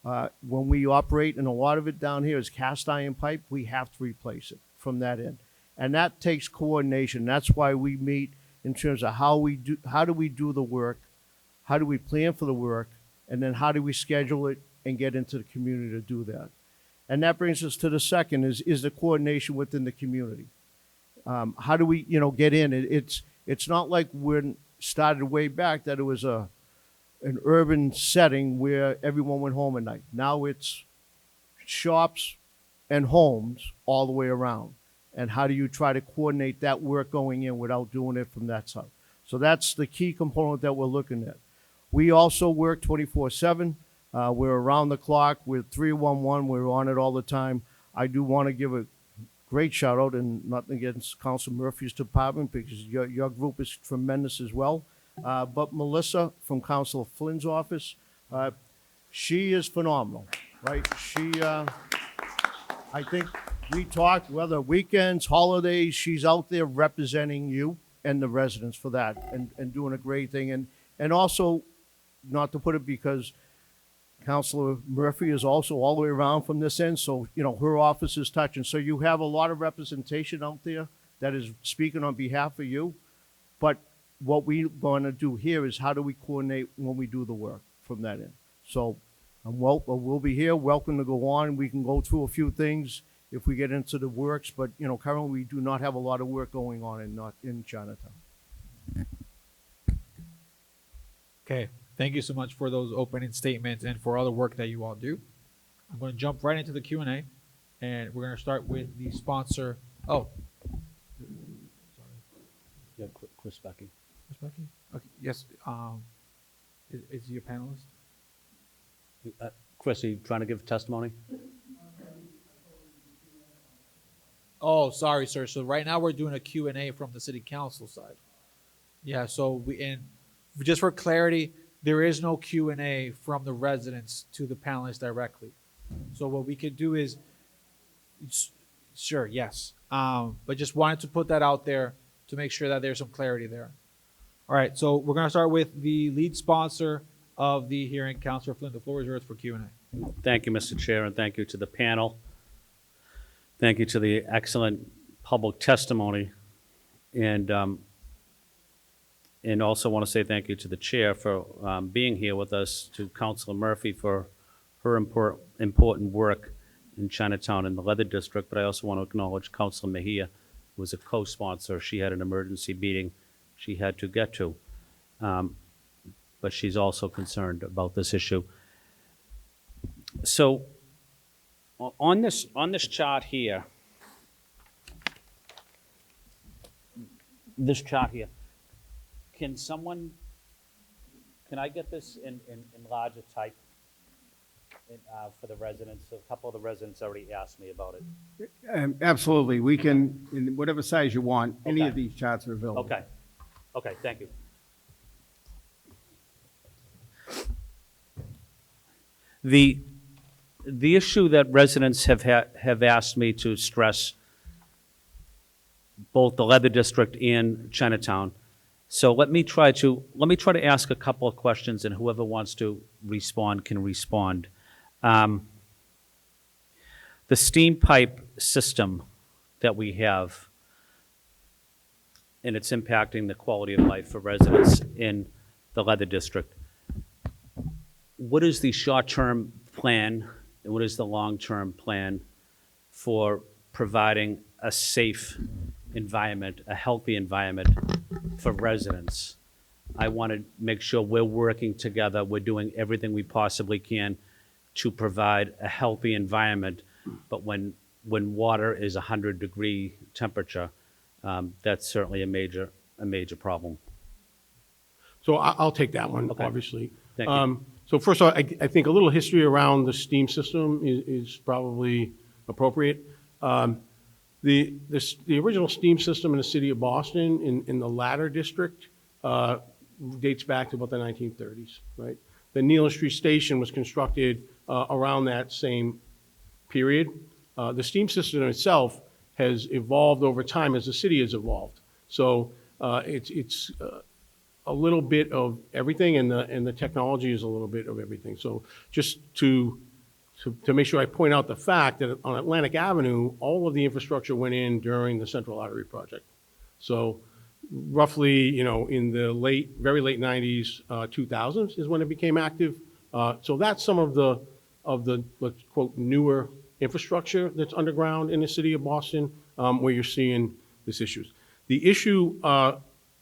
when we operate, and a lot of it down here is cast iron pipe, we have to replace it from that end. And that takes coordination. That's why we meet in terms of how do we do the work, how do we plan for the work, and then how do we schedule it and get into the community to do that. And that brings us to the second is the coordination within the community. How do we, get in? It's not like when started way back that it was an urban setting where everyone went home at night. Now it's shops and homes all the way around. And how do you try to coordinate that work going in without doing it from that side? So that's the key component that we're looking at. We also work 24/7. We're around the clock. We're 311. We're on it all the time. I do want to give a great shout out, and nothing against Council Murphy's department, because your group is tremendous as well. But Melissa from Councilor Flynn's office, she is phenomenal, right? I think we talked, whether weekends, holidays, she's out there representing you and the residents for that and doing a great thing. And also, not to put it because Councilor Murphy is also all the way around from this end, so, her office is touching. So you have a lot of representation out there that is speaking on behalf of you. But what we want to do here is how do we coordinate when we do the work from that end. So we'll be here, welcome to go on. We can go through a few things if we get into the works, but, currently we do not have a lot of work going on in Chinatown. Okay, thank you so much for those opening statements and for all the work that you all do. I'm going to jump right into the Q&A, and we're going to start with the sponsor. Oh, Yeah, Chris Becky. Ms. Becky? Okay, yes. Is he a panelist? Chris, are you trying to give testimony? Oh, sorry, sir. So right now we're doing a Q&A from the city council side. Yeah, so just for clarity, there is no Q&A from the residents to the panelists directly. So what we could do is, sure, yes. But just wanted to put that out there to make sure that there's some clarity there. All right, so we're going to start with the lead sponsor of the hearing, Councilor Flynn. The floor is yours for Q&A. Thank you, Mr. Chair, and thank you to the panel. Thank you to the excellent public testimony. And also want to say thank you to the chair for being here with us, to Councilor Murphy for her important work in Chinatown and the Leather District. But I also want to acknowledge Councilor Mejia, who was a co-sponsor. She had an emergency meeting she had to get to. But she's also concerned about this issue. So on this chart here, can I get this in larger type for the residents? A couple of the residents already asked me about it. Absolutely. We can, in whatever size you want, any Okay. of these charts are available. Okay, thank you. The issue that residents have asked me to stress, both the Leather District and Chinatown, So let me try to ask a couple of questions, and whoever wants to respond can respond. The steam pipe system that we have, and it's impacting the quality of life for residents in the Leather District. What is the short-term plan, and what is the long-term plan for providing a safe environment, a healthy environment for residents? I want to make sure we're working together, we're doing everything we possibly can to provide a healthy environment, but when water is 100-degree temperature, that's certainly a major problem. So I'll take that one, Okay. obviously. Thank you. So first of all, I think a little history around the steam system is probably appropriate. The original steam system in the city of Boston, in the Ladder District, dates back to about the 1930s, right? The Nealon Street Station was constructed around that same period. The steam system itself has evolved over time as the city has evolved. So it's a little bit of everything, and the technology is a little bit of everything. So just to make sure I point out the fact that on Atlantic Avenue, all of the infrastructure went in during the Central Artery project. So roughly, in the very late 90s, 2000s is when it became active. So that's some of the let's quote, newer infrastructure that's underground in the city of Boston, where you're seeing these issues. The issue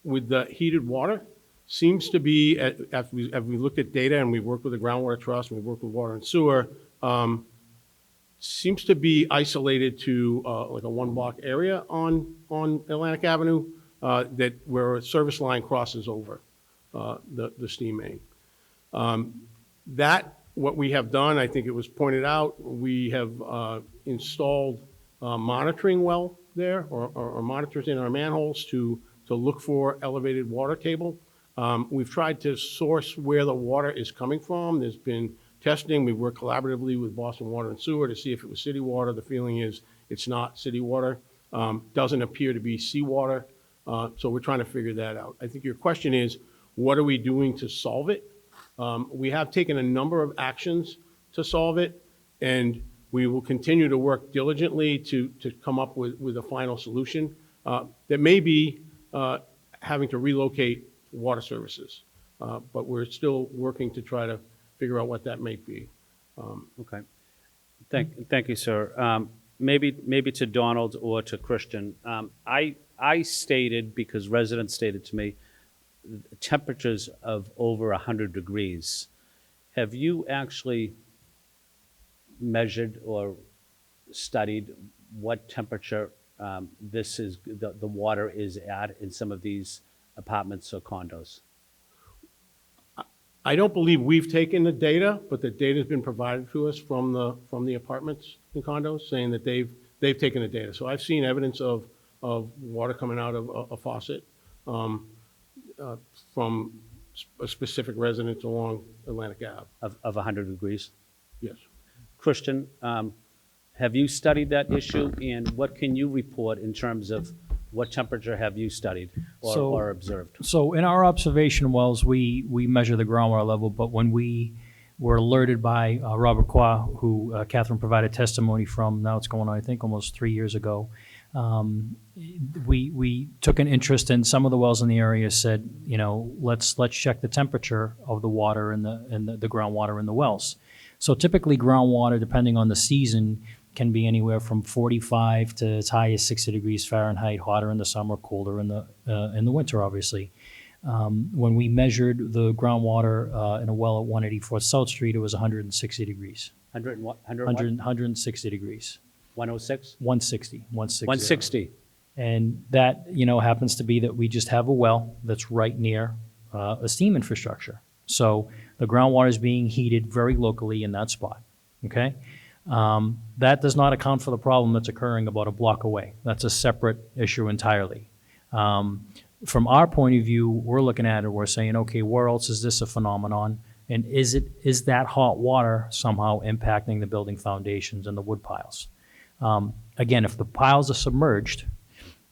with the heated water seems to be, as we looked at data and we worked with the Groundwater Trust and we worked with Water and Sewer, seems to be isolated to like a one-block area on Atlantic Avenue where a service line crosses over the steam main. What we have done, I think it was pointed out, we have installed monitoring well there, or monitors in our manholes to look for elevated water table. We've tried to source where the water is coming from. There's been testing. We've worked collaboratively with Boston Water and Sewer to see if it was city water. The feeling is it's not city water. Doesn't appear to be seawater. So we're trying to figure that out. I think your question is, what are we doing to solve it? We have taken a number of actions to solve it, and we will continue to work diligently to come up with a final solution that may be having to relocate water services. But we're still working to try to figure out what that may be. Okay. Thank you, sir. Maybe to Donald or to Christian. I stated, because residents stated to me, temperatures of over 100 degrees. Have you actually measured or studied what temperature the water is at in some of these apartments or condos? I don't believe we've taken the data, but the data's been provided to us from the apartments and condos saying that they've taken the data. So I've seen evidence of water coming out of a faucet from a specific residence along Atlantic Ave. Of 100 degrees? Yes. Christian, have you studied that issue, and what can you report in terms of what temperature have you studied or observed? So in our observation wells, we measure the groundwater level, but when we were alerted by Robert Qua, who Catherine provided testimony from, now it's going on, I think, almost 3 years ago, we took an interest in some of the wells in the area, said, let's check the temperature of the water and the groundwater in the wells. So typically groundwater, depending on the season, can be anywhere from 45 to as high as 60 degrees Fahrenheit, hotter in the summer, colder in the winter, obviously. When we measured the groundwater in a well at 184 South Street, it was 160 degrees. 160 degrees. 106? 160. 160. And that, happens to be that we just have a well that's right near a steam infrastructure. So the groundwater is being heated very locally in that spot, okay? That does not account for the problem that's occurring about a block away. That's a separate issue entirely. From our point of view, we're looking at it, we're saying, okay, where else is this a phenomenon? And is that hot water somehow impacting the building foundations and the wood piles? Again, if the piles are submerged,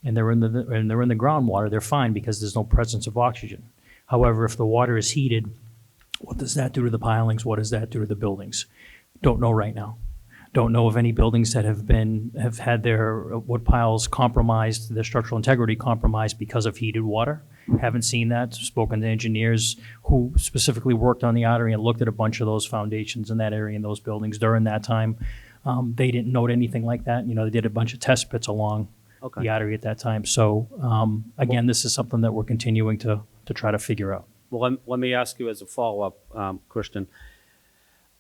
and they're in the groundwater, they're fine because there's no presence of oxygen. However, if the water is heated, what does that do to the pilings? What does that do to the buildings? Don't know right now. Don't know of any buildings that have had their wood piles compromised, their structural integrity compromised because of heated water. Haven't seen that. Spoken to engineers who specifically worked on the artery and looked at a bunch of those foundations in that area in those buildings during that time. They didn't note anything like that. You know, they did a bunch of test pits along the artery at that time. So again, this is something that we're continuing to try to figure out. Well, let me ask you as a follow-up, Christian.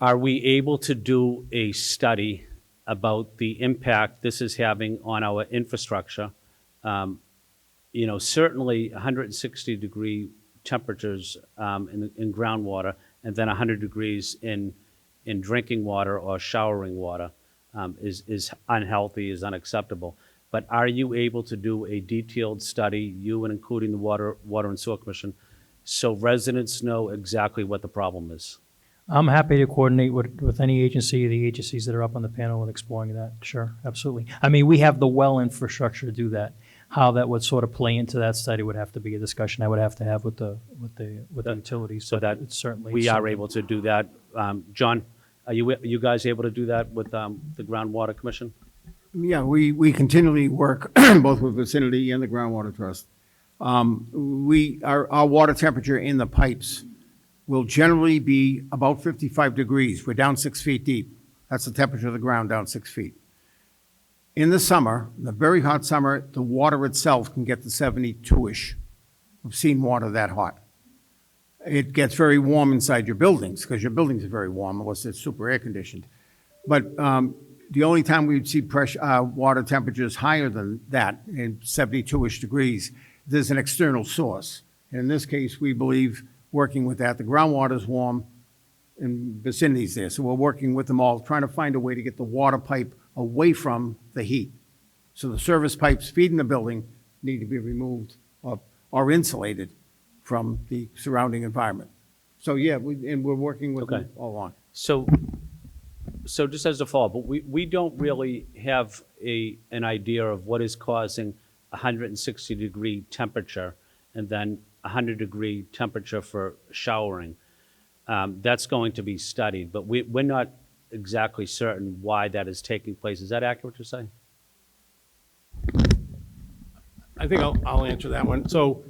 Are we able to do a study about the impact this is having on our infrastructure? You know, certainly 160-degree temperatures in groundwater, and then 100 degrees in drinking water or showering water is unhealthy, is unacceptable. But are you able to do a detailed study, you and including the Water and Sewer Commission, so residents know exactly what the problem is? I'm happy to coordinate with any agency, the agencies that are up on the panel and exploring that. Sure, absolutely. I mean, we have the well infrastructure to do that. How that would sort of play into that study would have to be a discussion I would have to have with the utilities. So that it's certainly we are something. able to do that. John, are you guys able to do that with the Groundwater Commission? Yeah, we continually work both with Vicinity and the Groundwater Trust. Our water temperature in the pipes will generally be about 55 degrees. We're down 6 feet deep. That's the temperature of the ground, down 6 feet. In the summer, the very hot summer, the water itself can get to 72-ish. We've seen water that hot. It gets very warm inside your buildings because your buildings are very warm unless it's super air conditioned. But the only time we'd see water temperatures higher than that, in 72-ish degrees, there's an external source. And in this case, we believe, working with that, the groundwater's warm and Vicinity's there. So we're working with them all, trying to find a way to get the water pipe away from the heat. So the service pipes feeding the building need to be removed or insulated from the surrounding environment. So yeah, we're working with them all along. So just as a follow-up, but we don't really have an idea of what is causing 160-degree temperature and then 100-degree temperature for showering. That's going to be studied, but we're not exactly certain why that is taking place. Is that accurate to say? I think I'll answer that one. So,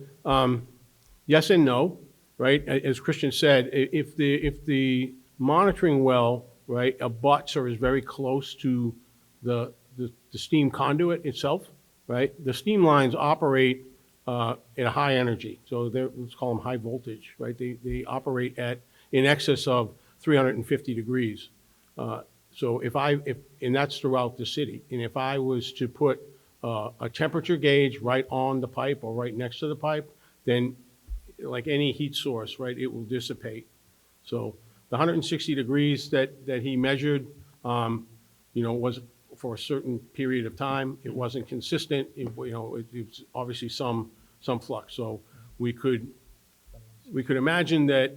yes and no, right? As Christian said, if the monitoring well, right, abuts or is very close to the steam conduit itself, right, the steam lines operate at a high energy. So let's call them high voltage, right? They operate at in excess of 350 degrees. So and that's throughout the city. And if I was to put a temperature gauge right on the pipe or right next to the pipe, then like any heat source, right, it will dissipate. So the 160 degrees that he measured, was for a certain period of time. It wasn't consistent. It was obviously some flux. So we could imagine that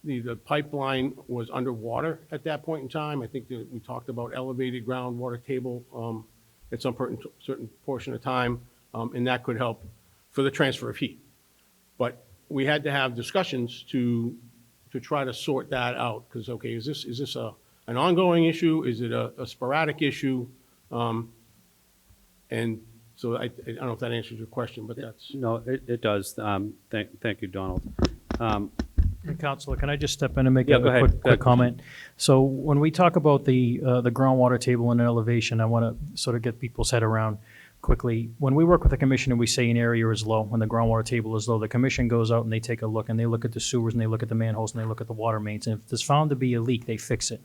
the pipeline was underwater at that point in time. I think that we talked about elevated groundwater table at some certain portion of time, and that could help for the transfer of heat. But we had to have discussions to try to sort that out because, okay, is this an ongoing issue? Is it a sporadic issue? And so I don't know if that answers your question, but that's... No, it does. Thank you, Donald. Counselor, can I just step in and make a quick comment? So when we talk about the groundwater table and elevation, I want to sort of get people's head around quickly. When we work with the commission and we say an area is low, when the groundwater table is low, the commission goes out and they take a look and they look at the sewers and they look at the manholes and they look at the water mains. And if there's found to be a leak, they fix it.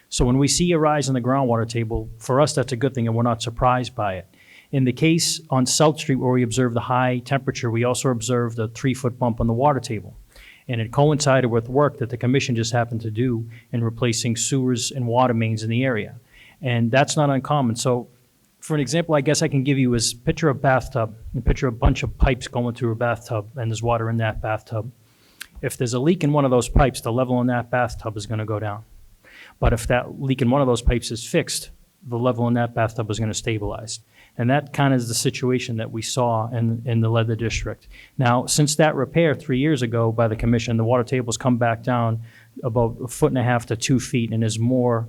So when we see a rise in the groundwater table, for us, that's a good thing and we're not surprised by it. In the case on South Street where we observed the high temperature, we also observed a 3-foot bump on the water table. And it coincided with work that the commission just happened to do in replacing sewers and water mains in the area. And that's not uncommon. So for an example, I guess I can give you is picture a bathtub and picture a bunch of pipes going through a bathtub and there's water in that bathtub. If there's a leak in one of those pipes, the level in that bathtub is going to go down. But if that leak in one of those pipes is fixed, the level in that bathtub is going to stabilize. And that kind of is the situation that we saw in the Leather District. Now, since that repair 3 years ago by the commission, the water table's come back down about 1.5 to 2 feet and is more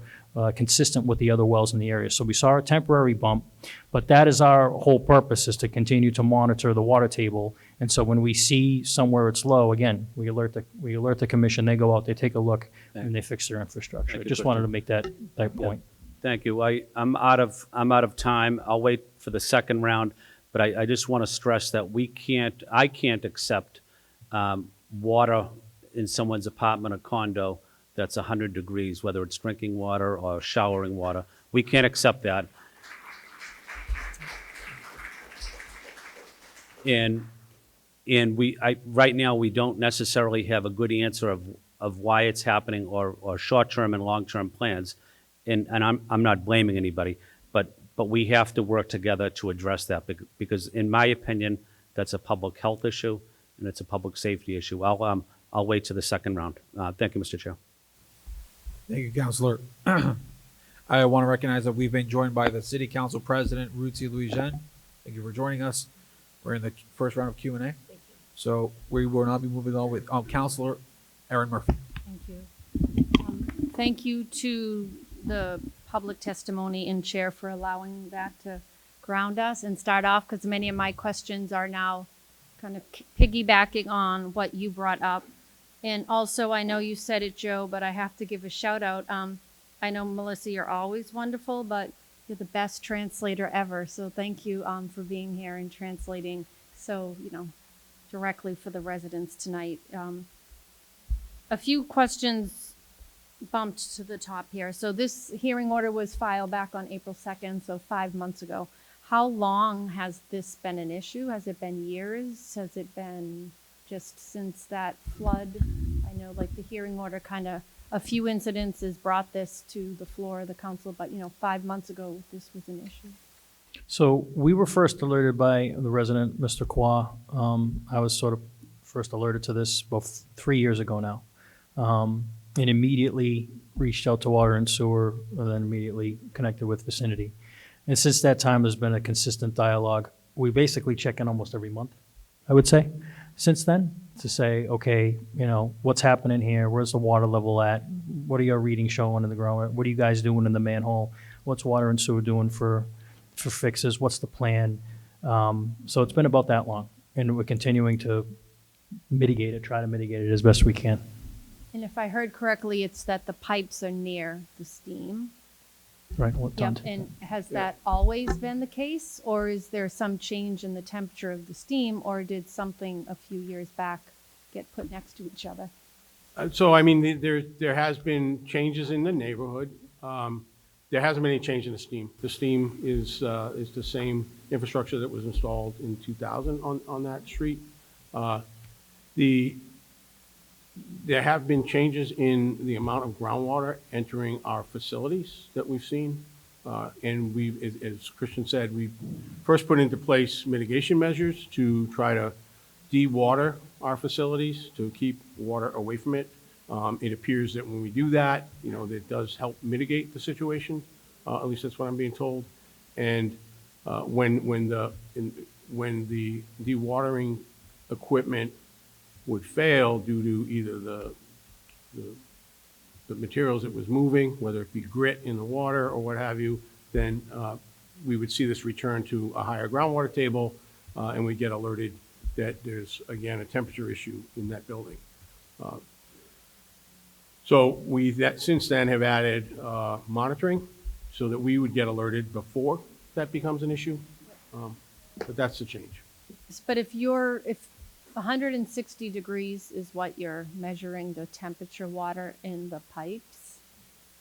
consistent with the other wells in the area. So we saw a temporary bump, but that is our whole purpose, is to continue to monitor the water table. And so when we see somewhere it's low, again, we alert the commission, they go out, they take a look, and they fix their infrastructure. Thank you, Just wanted to Christian. make that point. Thank you. I'm out of time. I'll wait for the second round, but I just want to stress that I can't accept water in someone's apartment or condo that's 100 degrees, whether it's drinking water or showering water. We can't accept that. And right now, we don't necessarily have a good answer of why it's happening or short-term and long-term plans. And I'm not blaming anybody, but we have to work together to address that, because in my opinion, that's a public health issue and it's a public safety issue. I'll wait to the second round. Thank you, Mr. Chair. Thank you, Councilor. I want to recognize that we've been joined by the City Council President, Ruthie Louis-Jean. Thank you for joining us. We're in the first round of Q&A. Thank you. So we will now be moving on with Councilor Erin Murphy. Thank you. Thank you to the public testimony and Chair for allowing that to ground us and start off, because many of my questions are now kind of piggybacking on what you brought up. And also, I know you said it, Joe, but I have to give a shout out. I know, Melissa, you're always wonderful, but you're the best translator ever. So thank you for being here and translating so, directly for the residents tonight. A few questions bumped to the top here. So this hearing order was filed back on April 2nd, so 5 months ago. How long has this been an issue? Has it been years? Has it been just since that flood? I know, like, the hearing order a few incidences brought this to the floor of the council, but 5 months ago, this was an issue. So we were first alerted by the resident, Mr. Kwa. I was sort of first alerted to this about 3 years ago now. And immediately reached out to Water and Sewer, and then immediately connected with Vicinity. And since that time, there's been a consistent dialogue. We basically check in almost every month, I would say, since then, to say, okay, what's happening here? Where's the water level at? What are your readings showing in the ground? What are you guys doing in the manhole? What's Water and Sewer doing for fixes? What's the plan? So it's been about that long, and we're continuing to try to mitigate it as best we can. And if I heard correctly, it's that the pipes are near the steam. Right. Yep. And has that always been the case, or is there some change in the temperature of the steam, or did something a few years back get put next to each other? So, I mean, there has been changes in the neighborhood. There hasn't been any change in the steam. The steam is the same infrastructure that was installed in 2000 on that street. There have been changes in the amount of groundwater entering our facilities that we've seen. And as Christian said, we first put into place mitigation measures to try to de-water our facilities, to keep water away from it. It appears that when we do that, that does help mitigate the situation. At least that's what I'm being told. And when the dewatering equipment would fail due to either the materials it was moving, whether it be grit in the water or what have you, then we would see this return to a higher groundwater table, and we get alerted that there's, again, a temperature issue in that building. So since then have added monitoring so that we would get alerted before that becomes an issue. But that's the change. But if 160 degrees is what you're measuring the temperature water in the pipes,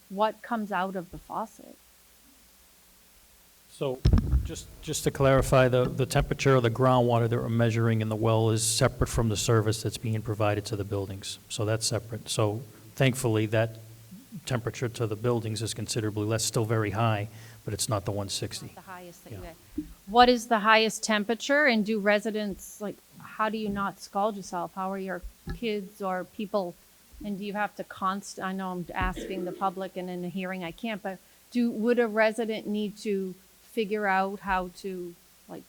what comes out of the faucet? So just to clarify, the temperature of the groundwater that we're measuring in the well is separate from the service that's being provided to the buildings. So that's separate. So thankfully, that temperature to the buildings is considerably less, still very high, but it's not the 160. Not the highest that you get. What is the highest temperature, and do residents, how do you not scald yourself? How are your kids or people, and do you have to I know I'm asking the public, and in a hearing I can't, but would a resident need to figure out how to, like,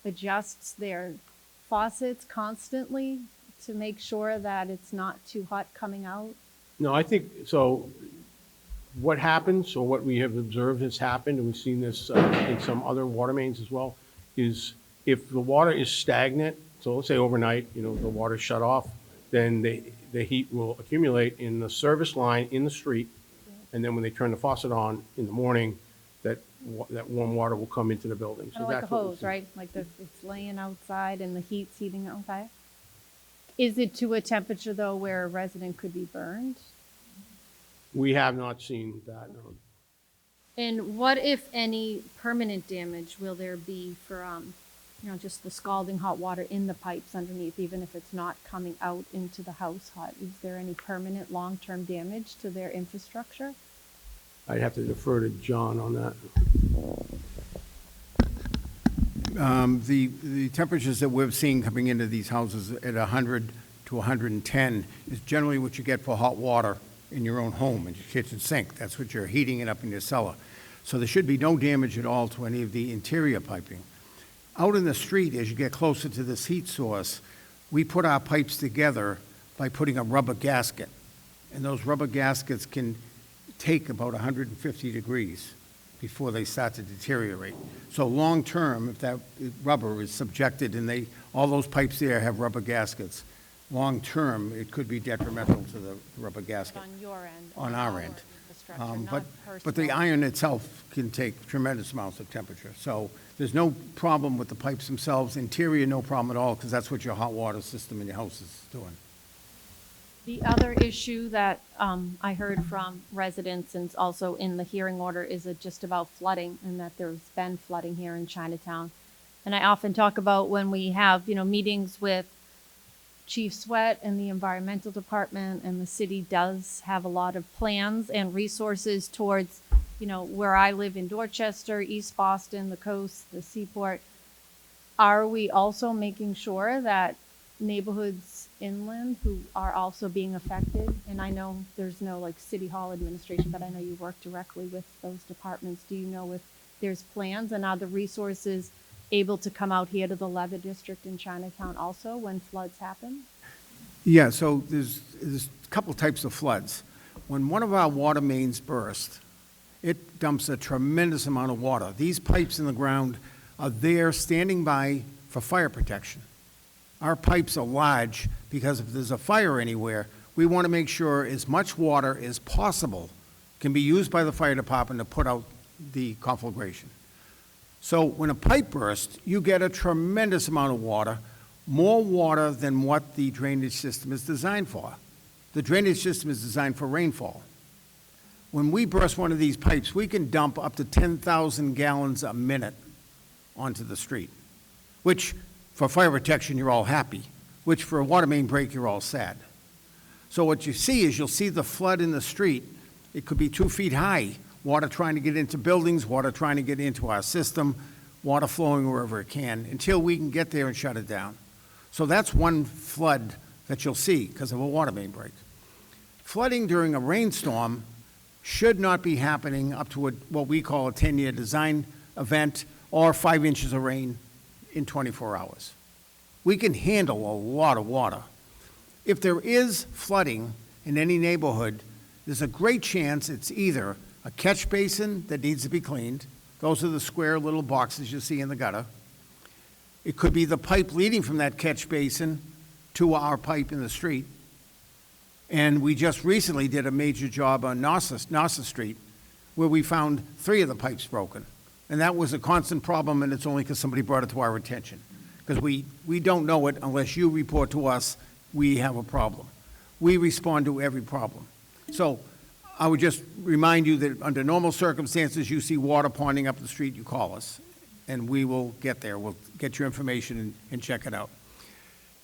adjust their faucets constantly to make sure that it's not too hot coming out? No, I think, so what happens, or what we have observed has happened, and we've seen this in some other water mains as well, is if the water is stagnant, so let's say overnight, the water's shut off, then the heat will accumulate in the service line in the street, and then when they turn the faucet on in the morning, that warm water will come into the building. Kind of like a hose, right? Like it's laying outside and the heat's heating outside? Is it to a temperature, though, where a resident could be burned? We have not seen that, no. And what, if any, permanent damage will there be for, just the scalding hot water in the pipes underneath, even if it's not coming out into the house hot? Is there any permanent long-term damage to their infrastructure? I'd have to defer to John on that. The temperatures that we've seen coming into these houses at 100 to 110 is generally what you get for hot water in your own home, in your kitchen sink. That's what you're heating it up in your cellar. So there should be no damage at all to any of the interior piping. Out in the street, as you get closer to this heat source, we put our pipes together by putting a rubber gasket. And those rubber gaskets can take about 150 degrees before they start to deteriorate. So long-term, if that rubber is subjected and all those pipes there have rubber gaskets, long-term, it could be detrimental to the rubber gasket. On your end? On our end. Infrastructure, not But the personal. iron itself can take tremendous amounts of temperature. So there's no problem with the pipes themselves. Interior, no problem at all, because that's what your hot water system in your house is doing. The other issue that I heard from residents and also in the hearing order is just about flooding, and that there's been flooding here in Chinatown. And I often talk about when we have, meetings with Chief Sweat and the environmental department, and the city does have a lot of plans and resources towards, where I live in Dorchester, East Boston, the coast, the seaport. Are we also making sure that neighborhoods inland who are also being affected, and I know there's no city hall administration, but I know you work directly with those departments. Do you know if there's plans, and are the resources able to come out here to the Leather District in Chinatown also when floods happen? Yeah, so there's a couple types of floods. When one of our water mains burst, it dumps a tremendous amount of water. These pipes in the ground are there standing by for fire protection. Our pipes are large because if there's a fire anywhere, we want to make sure as much water as possible can be used by the fire department to put out the conflagration. So when a pipe bursts, you get a tremendous amount of water, more water than what the drainage system is designed for. The drainage system is designed for rainfall. When we burst one of these pipes, we can dump up to 10,000 gallons a minute onto the street, which for fire protection, you're all happy, which for a water main break, you're all sad. So what you see is you'll see the flood in the street. It could be 2 feet high, water trying to get into buildings, water trying to get into our system, water flowing wherever it can, until we can get there and shut it down. So that's one flood that you'll see because of a water main break. Flooding during a rainstorm should not be happening up to what we call a 10-year design event or 5 inches of rain in 24 hours. We can handle a lot of water. If there is flooding in any neighborhood, there's a great chance it's either a catch basin that needs to be cleaned. Those are the square little boxes you see in the gutter. It could be the pipe leading from that catch basin to our pipe in the street. And we just recently did a major job on Nauset Street where we found 3 of the pipes broken. And that was a constant problem, and it's only because somebody brought it to our attention. Because we don't know it unless you report to us we have a problem. We respond to every problem. So I would just remind you that under normal circumstances, you see water ponding up the street, you call us, and we will get there. We'll get your information and check it out.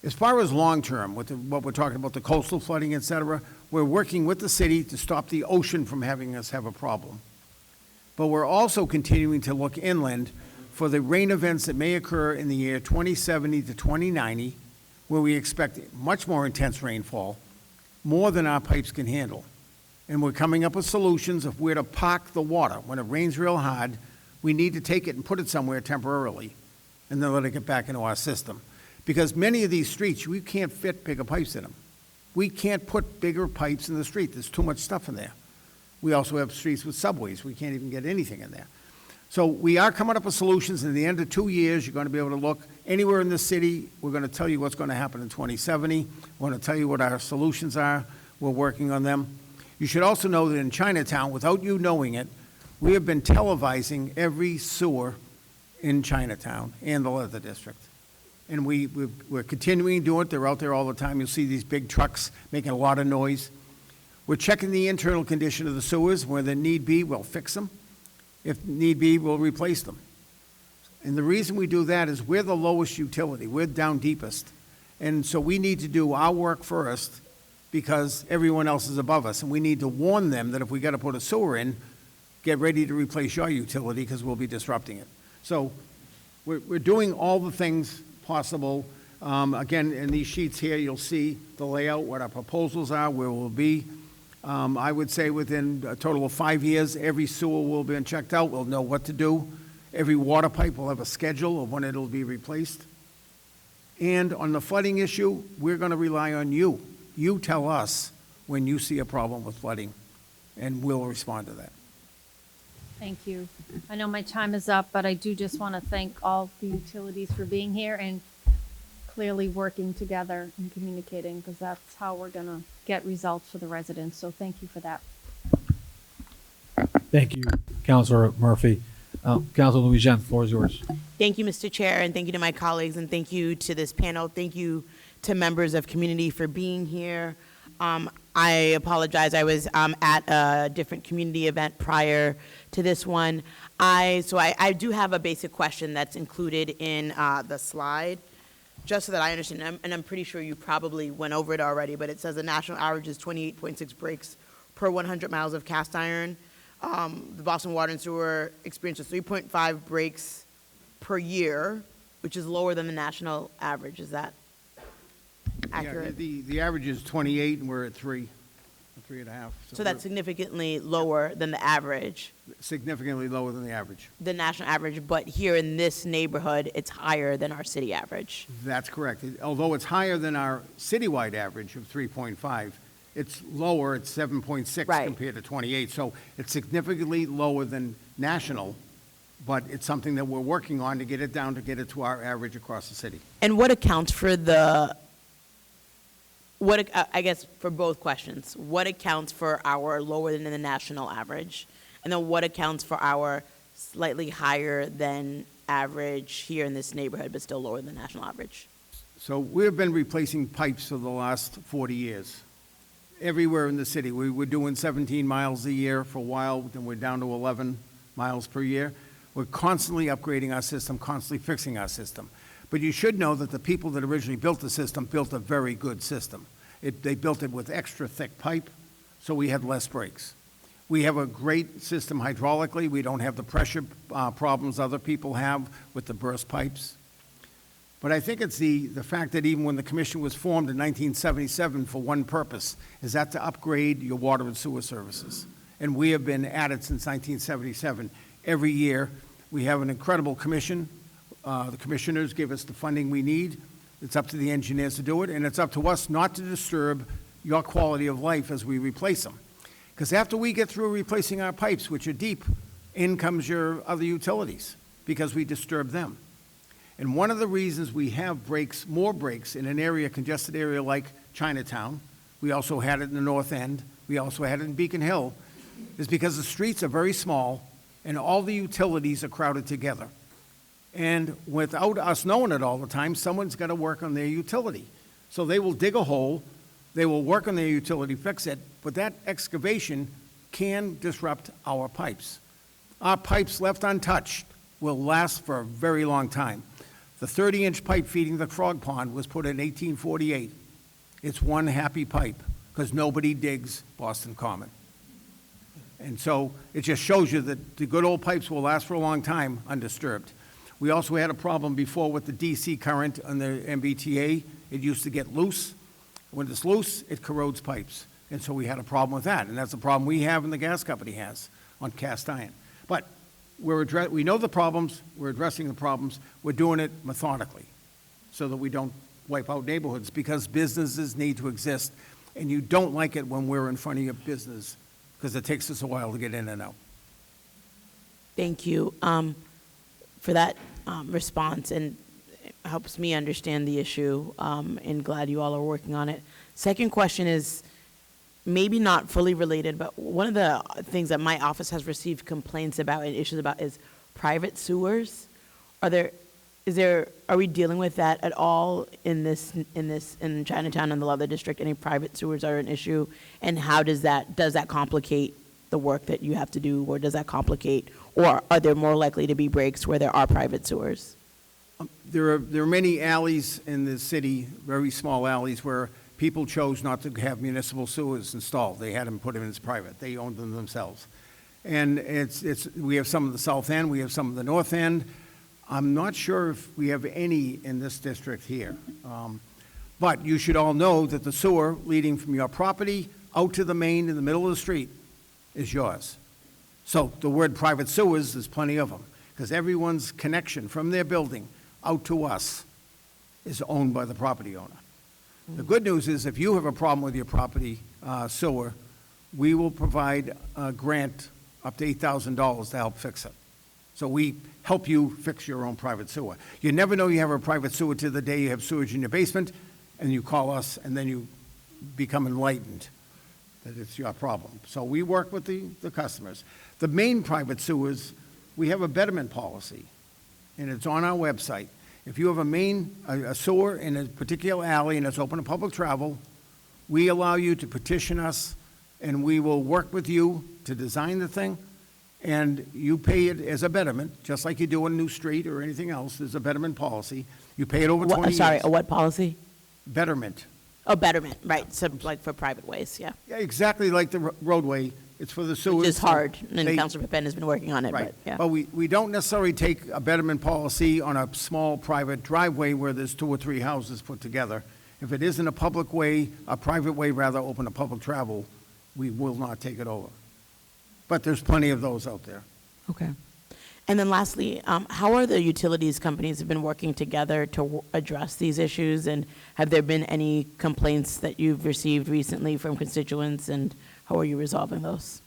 As far as long-term, what we're talking about, the coastal flooding, et cetera, we're working with the city to stop the ocean from having us have a problem. But we're also continuing to look inland for the rain events that may occur in the year 2070 to 2090, where we expect much more intense rainfall, more than our pipes can handle. And we're coming up with solutions of where to park the water. When it rains real hard, We need to take it and put it somewhere temporarily, and then let it get back into our system. Because many of these streets, we can't fit bigger pipes in them. We can't put bigger pipes in the street. There's too much stuff in there. We also have streets with subways. We can't even get anything in there. So we are coming up with solutions. In the end of 2 years, you're going to be able to look anywhere in the city. We're going to tell you what's going to happen in 2070. We're going to tell you what our solutions are. We're working on them. You should also know that in Chinatown, without you knowing it, we have been televising every sewer in Chinatown and the Leather District. And we're continuing to do it. They're out there all the time. You'll see these big trucks making a lot of noise. We're checking the internal condition of the sewers. Where there need be, we'll fix them. If need be, we'll replace them. And the reason we do that is we're the lowest utility. We're down deepest. And so we need to do our work first because everyone else is above us. And we need to warn them that if we got to put a sewer in, get ready to replace your utility because we'll be disrupting it. So we're doing all the things possible. Again, in these sheets here, you'll see the layout, what our proposals are, where we'll be. I would say within a total of 5 years, every sewer will be checked out. We'll know what to do. Every water pipe will have a schedule of when it'll be replaced. And on the flooding issue, we're going to rely on you. You tell us when you see a problem with flooding, and we'll respond to that. Thank you. I know my time is up, but I do just want to thank all the utilities for being here and clearly working together and communicating, because that's how we're going to get results for the residents. So thank you for that. Thank you, Councilor Murphy. Councilor Louisiana, the floor is yours. Thank you, Mr. Chair, and thank you to my colleagues, and thank you to this panel. Thank you to members of community for being here. I apologize. I was at a different community event prior to this one. I do have a basic question that's included in the slide, just so that I understand, and I'm pretty sure you probably went over it already, but it says the national average is 28.6 breaks per 100 miles of cast iron. The Boston Water and Sewer experiences 3.5 breaks per year, which is lower than the national average. Is that accurate? Yeah, the average is 28, and we're at 3.5. So that's significantly lower than the average. Significantly lower than the average. The national average, but here in this neighborhood, it's higher than our city average. That's correct. Although it's higher than our citywide average of 3.5, it's lower, it's 7.6 Right. compared to 28. So it's significantly lower than national, but it's something that we're working on to get it down, to get it to our average across the city. And what accounts for I guess for both questions, what accounts for our lower than the national average? And then what accounts for our slightly higher than average here in this neighborhood, but still lower than the national average? So we've been replacing pipes for the last 40 years. Everywhere in the city. We were doing 17 miles a year for a while, then we're down to 11 miles per year. We're constantly upgrading our system, constantly fixing our system. But you should know that the people that originally built the system built a very good system. They built it with extra thick pipe, so we had less breaks. We have a great system hydraulically. We don't have the pressure problems other people have with the burst pipes. But I think it's the fact that even when the commission was formed in 1977 for one purpose, is that to upgrade your water and sewer services. And we have been at it since 1977. Every year, we have an incredible commission. The commissioners give us the funding we need. It's up to the engineers to do it, and it's up to us not to disturb your quality of life as we replace them. Because after we get through replacing our pipes, which are deep, in comes your other utilities, because we disturb them. And one of the reasons we have breaks, more breaks in an area, congested area like Chinatown, we also had it in the North End, we also had it in Beacon Hill, is because the streets are very small and all the utilities are crowded together. And without us knowing it all the time, someone's got to work on their utility. So they will dig a hole, they will work on their utility, fix it, but that excavation can disrupt our pipes. Our pipes left untouched will last for a very long time. The 30-inch pipe feeding the Frog Pond was put in 1848. It's one happy pipe because nobody digs Boston Common. And so it just shows you that the good old pipes will last for a long time undisturbed. We also had a problem before with the DC current on the MBTA. It used to get loose. When it's loose, it corrodes pipes. And so we had a problem with that. And that's a problem we have and the gas company has on cast iron. But we know the problems, we're addressing the problems, we're doing it methodically so that we don't wipe out neighborhoods because businesses need to exist. And you don't like it when we're in front of your business because it takes us a while to get in and out. Thank you for that response, and it helps me understand the issue, and glad you all are working on it. Second question is maybe not fully related, but one of the things that my office has received complaints about and issues about is private sewers. Are we dealing with that at all in Chinatown and the Leather District? Any private sewers are an issue, and how does that complicate the work that you have to do, or does that complicate, or are there more likely to be breaks where there are private sewers? There are many alleys in the city, very small alleys, where people chose not to have municipal sewers installed. They had them put them as private. They owned them themselves. And we have some of the south end, we have some of the north end. I'm not sure if we have any in this district here. But you should all know that the sewer leading from your property out to the main in the middle of the street is yours. So the word private sewers, there's plenty of them, because everyone's connection from their building out to us is owned by the property owner. The good news is if you have a problem with your property sewer, we will provide a grant up to $8,000 to help fix it. So we help you fix your own private sewer. You never know you have a private sewer till the day you have sewage in your basement, and you call us, and then you become enlightened that it's your problem. So we work with the customers. The main private sewers, we have a betterment policy, and it's on our website. If you have a sewer in a particular alley and it's open to public travel, we allow you to petition us, and we will work with you to design the thing, and you pay it as a betterment, just like you do on a new street or anything else. There's a betterment policy. You pay it over 20 years. Sorry, a what policy? Betterment. Oh, betterment, right, so like for private ways, yeah. Yeah, exactly like the roadway. It's for the sewers. Which is hard, and They- Councilor Pepen has been working on it, Right. but, yeah. But we don't necessarily take a betterment policy on a small private driveway where there's 2 or 3 houses put together. If it isn't a public way, a private way rather, open to public travel, we will not take it over. But there's plenty of those out there. Okay. And then lastly, how are the utilities companies have been working together to address these issues? And have there been any complaints that you've received recently from constituents, and how are you resolving those?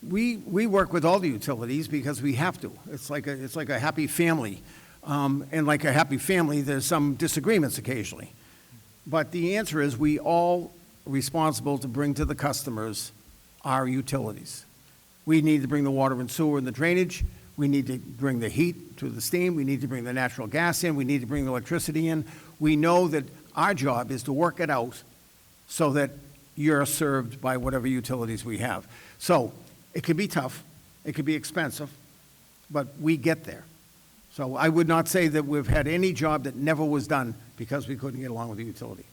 We work with all the utilities because we have to. It's like a happy family. And like a happy family, there's some disagreements occasionally. But the answer is we all are responsible to bring to the customers our utilities. We need to bring the water and sewer and the drainage. We need to bring the heat to the steam. We need to bring the natural gas in. We need to bring the electricity in. We know that our job is to work it out so that you're served by whatever utilities we have. So it can be tough. It can be expensive, but we get there. So I would not say that we've had any job that never was done because we couldn't get along with the utility.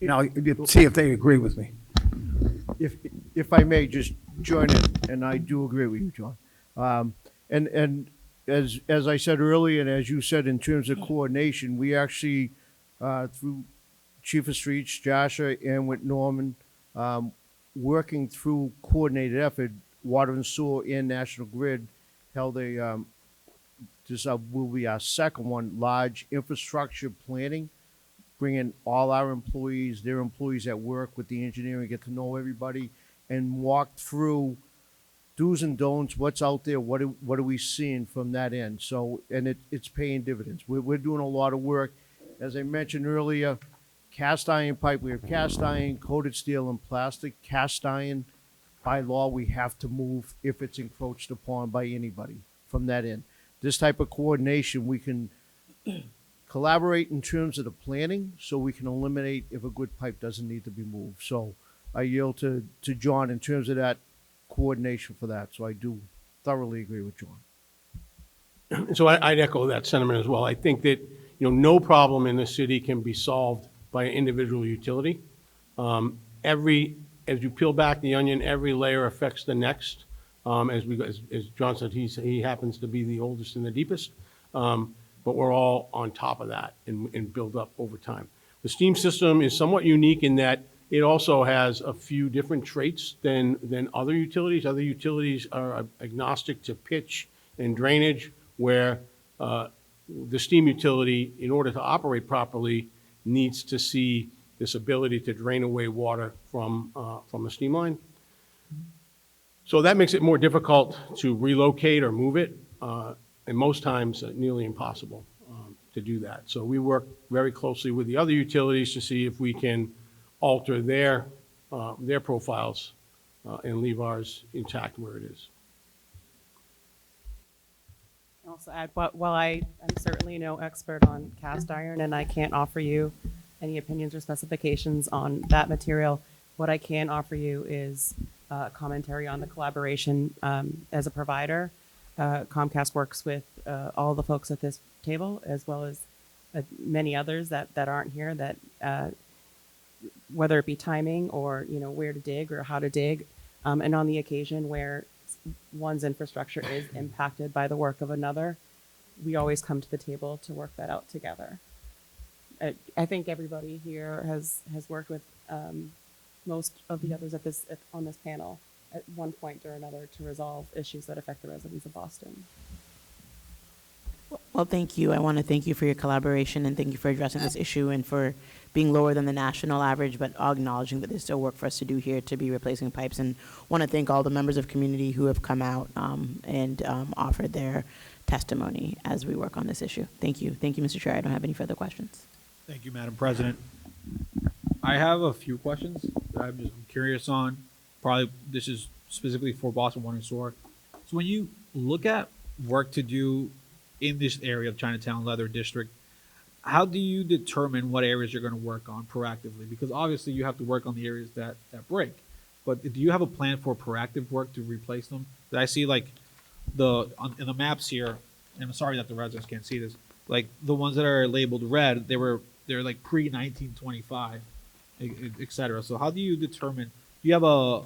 Now, see if they agree with me. If I may just join in, and I do agree with you, John. And as I said earlier, and as you said in terms of coordination, we actually, through Chief of Streets, Joshua, and with Norman, working through coordinated effort, Water and Sewer and National Grid held this will be our second one, large infrastructure planning, bringing all our employees, their employees at work with the engineering, get to know everybody, and walk through do's and don'ts, what's out there, what are we seeing from that end. So, and it's paying dividends. We're doing a lot of work. As I mentioned earlier, cast iron pipe, we have cast iron, coated steel, and plastic. Cast iron, by law, we have to move if it's encroached upon by anybody from that end. This type of coordination, we can collaborate in terms of the planning, so we can eliminate if a good pipe doesn't need to be moved. So I yield to John in terms of that coordination for that. So I do thoroughly agree with John. So I'd echo that sentiment as well. I think that, no problem in the city can be solved by an individual utility. As you peel back the onion, every layer affects the next. As John said, he happens to be the oldest and the deepest. But we're all on top of that and build up over time. The steam system is somewhat unique in that It also has a few different traits than other utilities. Other utilities are agnostic to pitch and drainage, where the steam utility, in order to operate properly, needs to see this ability to drain away water from a steam line. So that makes it more difficult to relocate or move it, and most times nearly impossible to do that. So we work very closely with the other utilities to see if we can alter their profiles and leave ours intact where it is. I'll also add, while I am certainly no expert on cast iron and I can't offer you any opinions or specifications on that material, what I can offer you is commentary on the collaboration as a provider. Comcast works with all the folks at this table, as well as many others that aren't here, that whether it be timing or where to dig or how to dig, and on the occasion where one's infrastructure is impacted by the work of another, we always come to the table to work that out together. I think everybody here has worked with most of the others on this panel at one point or another to resolve issues that affect the residents of Boston. Well, thank you. I want to thank you for your collaboration and thank you for addressing this issue and for being lower than the national average, but acknowledging that there's still work for us to do here to be replacing pipes. And want to thank all the members of community who have come out and offered their testimony as we work on this issue. Thank you. Thank you, Mr. Chair. I don't have any further questions. Thank you, Madam President. I have a few questions that I'm just curious on. Probably this is specifically for Boston Water and Sewer. So when you look at work to do in this area of Chinatown Leather District, how do you determine what areas you're going to work on proactively? Because obviously you have to work on the areas that break. But do you have a plan for proactive work to replace them? That I see like in the maps here, and I'm sorry that the residents can't see this, like the ones that are labeled red, they're like pre-1925, et cetera. So how do you determine, do you have a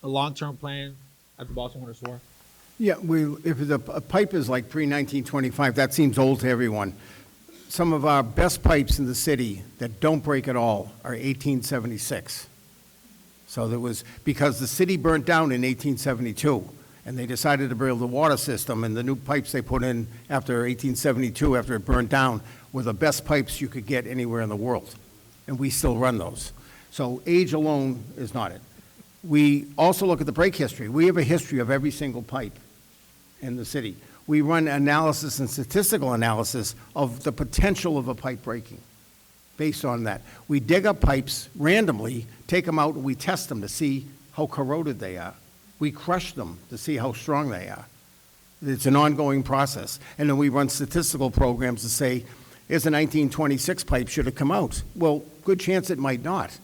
long-term plan at the Boston Water Sewer? Yeah, if a pipe is like pre-1925, that seems old to everyone. Some of our best pipes in the city that don't break at all are 1876. So there was, because the city burnt down in 1872, and they decided to build the water system, and the new pipes they put in after 1872, after it burned down, were the best pipes you could get anywhere in the world. And we still run those. So age alone is not it. We also look at the break history. We have a history of every single pipe in the city. We run analysis and statistical analysis of the potential of a pipe breaking based on that. We dig up pipes randomly, take them out, and we test them to see how corroded they are. We crush them to see how strong they are. It's an ongoing process. And then we run statistical programs to say, is a 1926 pipe, should it come out? Well, good chance it might not.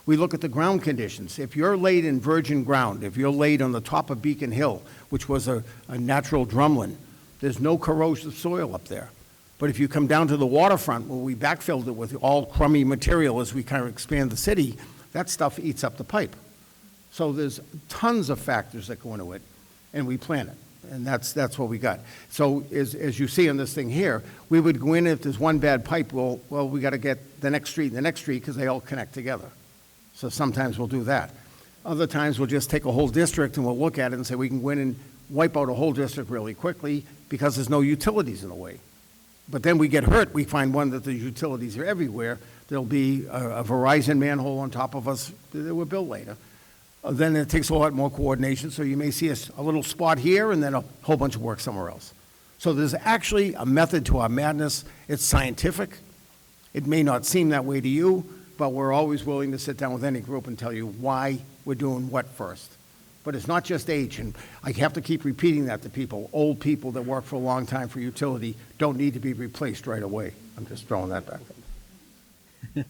We look at the ground conditions. If you're laid in virgin ground, if you're laid on the top of Beacon Hill, which was a natural drumlin, there's no corrosive soil up there. But if you come down to the waterfront, where we backfilled it with all crummy material as we kind of expand the city, that stuff eats up the pipe. So there's tons of factors that go into it, and we plan it. And that's what we got. So as you see on this thing here, we would go in if there's one bad pipe, well, we got to get the next street and the next street because they all connect together. So sometimes we'll do that. Other times we'll just take a whole district and we'll look at it and say we can go in and wipe out a whole district really quickly because there's no utilities in the way. But then we get hurt. We find one that the utilities are everywhere. There'll be a Verizon manhole on top of us that were built later. Then it takes a lot more coordination, so you may see a little spot here and then a whole bunch of work somewhere else. So there's actually a method to our madness. It's scientific. It may not seem that way to you, but we're always willing to sit down with any group and tell you why we're doing what first. But it's not just age, and I have to keep repeating that to people. Old people that work for a long time for utility don't need to be replaced right away. I'm just throwing that back.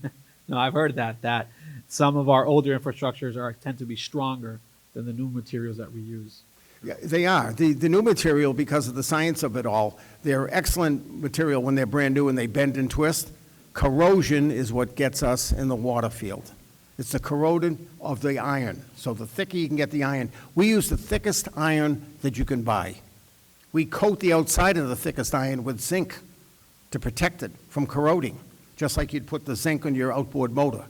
No, I've heard that some of our older infrastructures tend to be stronger than the new materials that we use. Yeah, they are. The new material, because of the science of it all, they're excellent material when they're brand new and they bend and twist. Corrosion is what gets us in the water field. It's the corroding of the iron. So the thicker you can get the iron. We use the thickest iron that you can buy. We coat the outside of the thickest iron with zinc to protect it from corroding, just like you'd put the zinc on your outboard motor.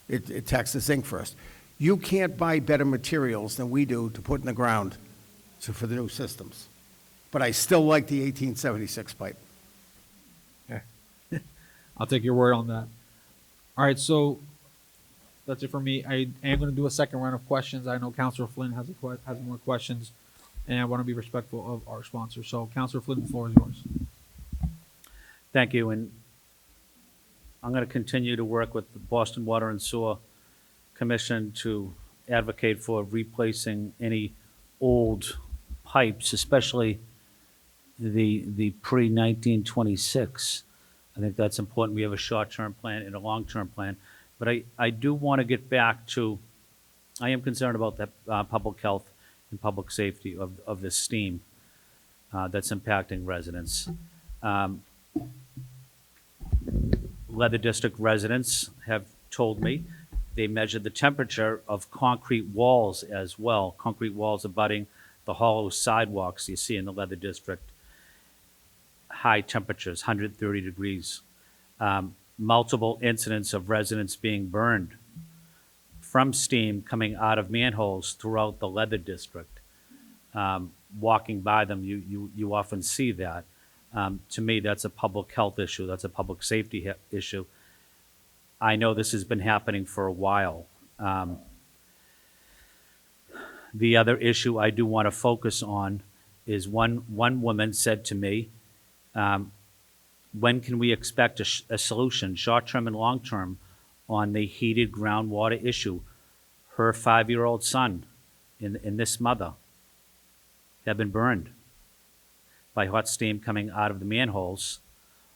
it Texas Inc. first. You can't buy better materials than we do to put in the ground for the new systems. But I still like the 1876 pipe. I'll take your word on that. All right, so that's it for me. I am going to do a second round of questions. I know Councilor Flynn has more questions, and I want to be respectful of our sponsor. So, Councilor Flynn, the floor is yours. Thank you, and I'm going to continue to work with the Boston Water and Sewer Commission to advocate for replacing any old pipes, especially the pre-1926. I think that's important. We have a short-term plan and a long-term plan. But I do want to get back to, I am concerned about the public health and public safety of this steam that's impacting residents. Leather District residents have told me they measured the temperature of concrete walls as well, concrete walls abutting the hollow sidewalks you see in the Leather District. High temperatures, 130 degrees. Multiple incidents of residents being burned from steam coming out of manholes throughout the Leather District. Walking by them, you often see that. To me, that's a public health issue. That's a public safety issue. I know this has been happening for a while. The other issue I do want to focus on is one woman said to me, when can we expect a solution, short-term and long-term, on the heated groundwater issue? Her 5-year-old son and this mother have been burned by hot steam coming out of the manholes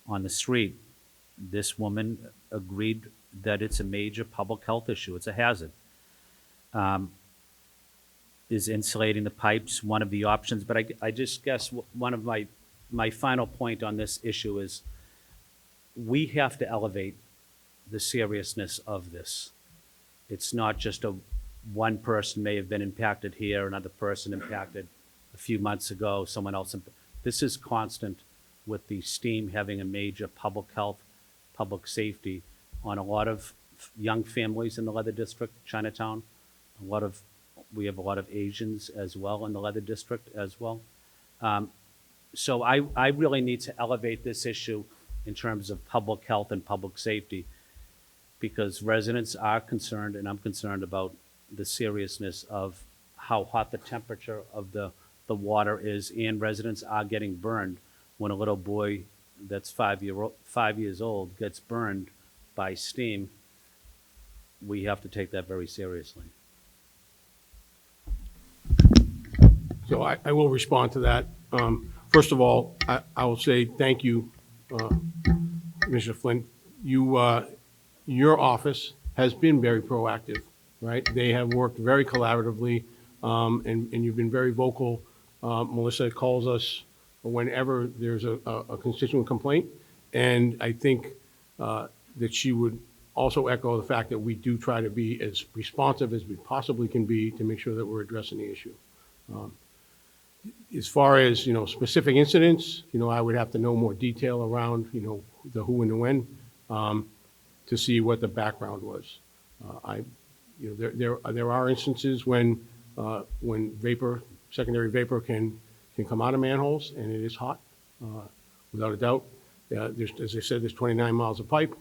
on the street. This woman agreed that it's a major public health issue. It's a hazard. Is insulating the pipes one of the options? But I just guess one of my final point on this issue is we have to elevate the seriousness of this. It's not just one person may have been impacted here, another person impacted a few months ago, someone else. This is constant with the steam having a major public health, public safety on a lot of young families in the Leather District, Chinatown. We have a lot of Asians as well in the Leather District as well. So I really need to elevate this issue in terms of public health and public safety, because residents are concerned, and I'm concerned about the seriousness of how hot the temperature of the water is, and residents are getting burned. When a little boy that's 5 years old gets burned by steam, we have to take that very seriously. So I will respond to that. First of all, I will say thank you, Commissioner Flynn. Your office has been very proactive, right? They have worked very collaboratively, and you've been very vocal. Melissa calls us whenever there's a constituent complaint, and I think that she would also echo the fact that we do try to be as responsive as we possibly can be to make sure that we're addressing the issue. As far as, specific incidents, I would have to know more detail around, the who and the when, to see what the background was. There are instances when secondary vapor can come out of manholes, and it is hot, without a doubt. As I said, there's 29 miles of pipe,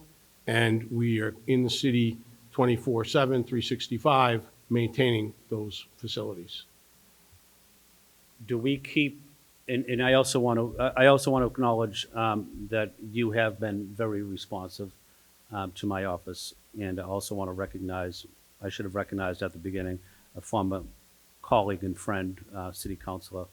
and we are in the city 24/7, 365, maintaining those facilities. Do we keep, and I also want to acknowledge that you have been very responsive to my office, and I also want to recognize, I should have recognized at the beginning, a former colleague and friend, City Councilor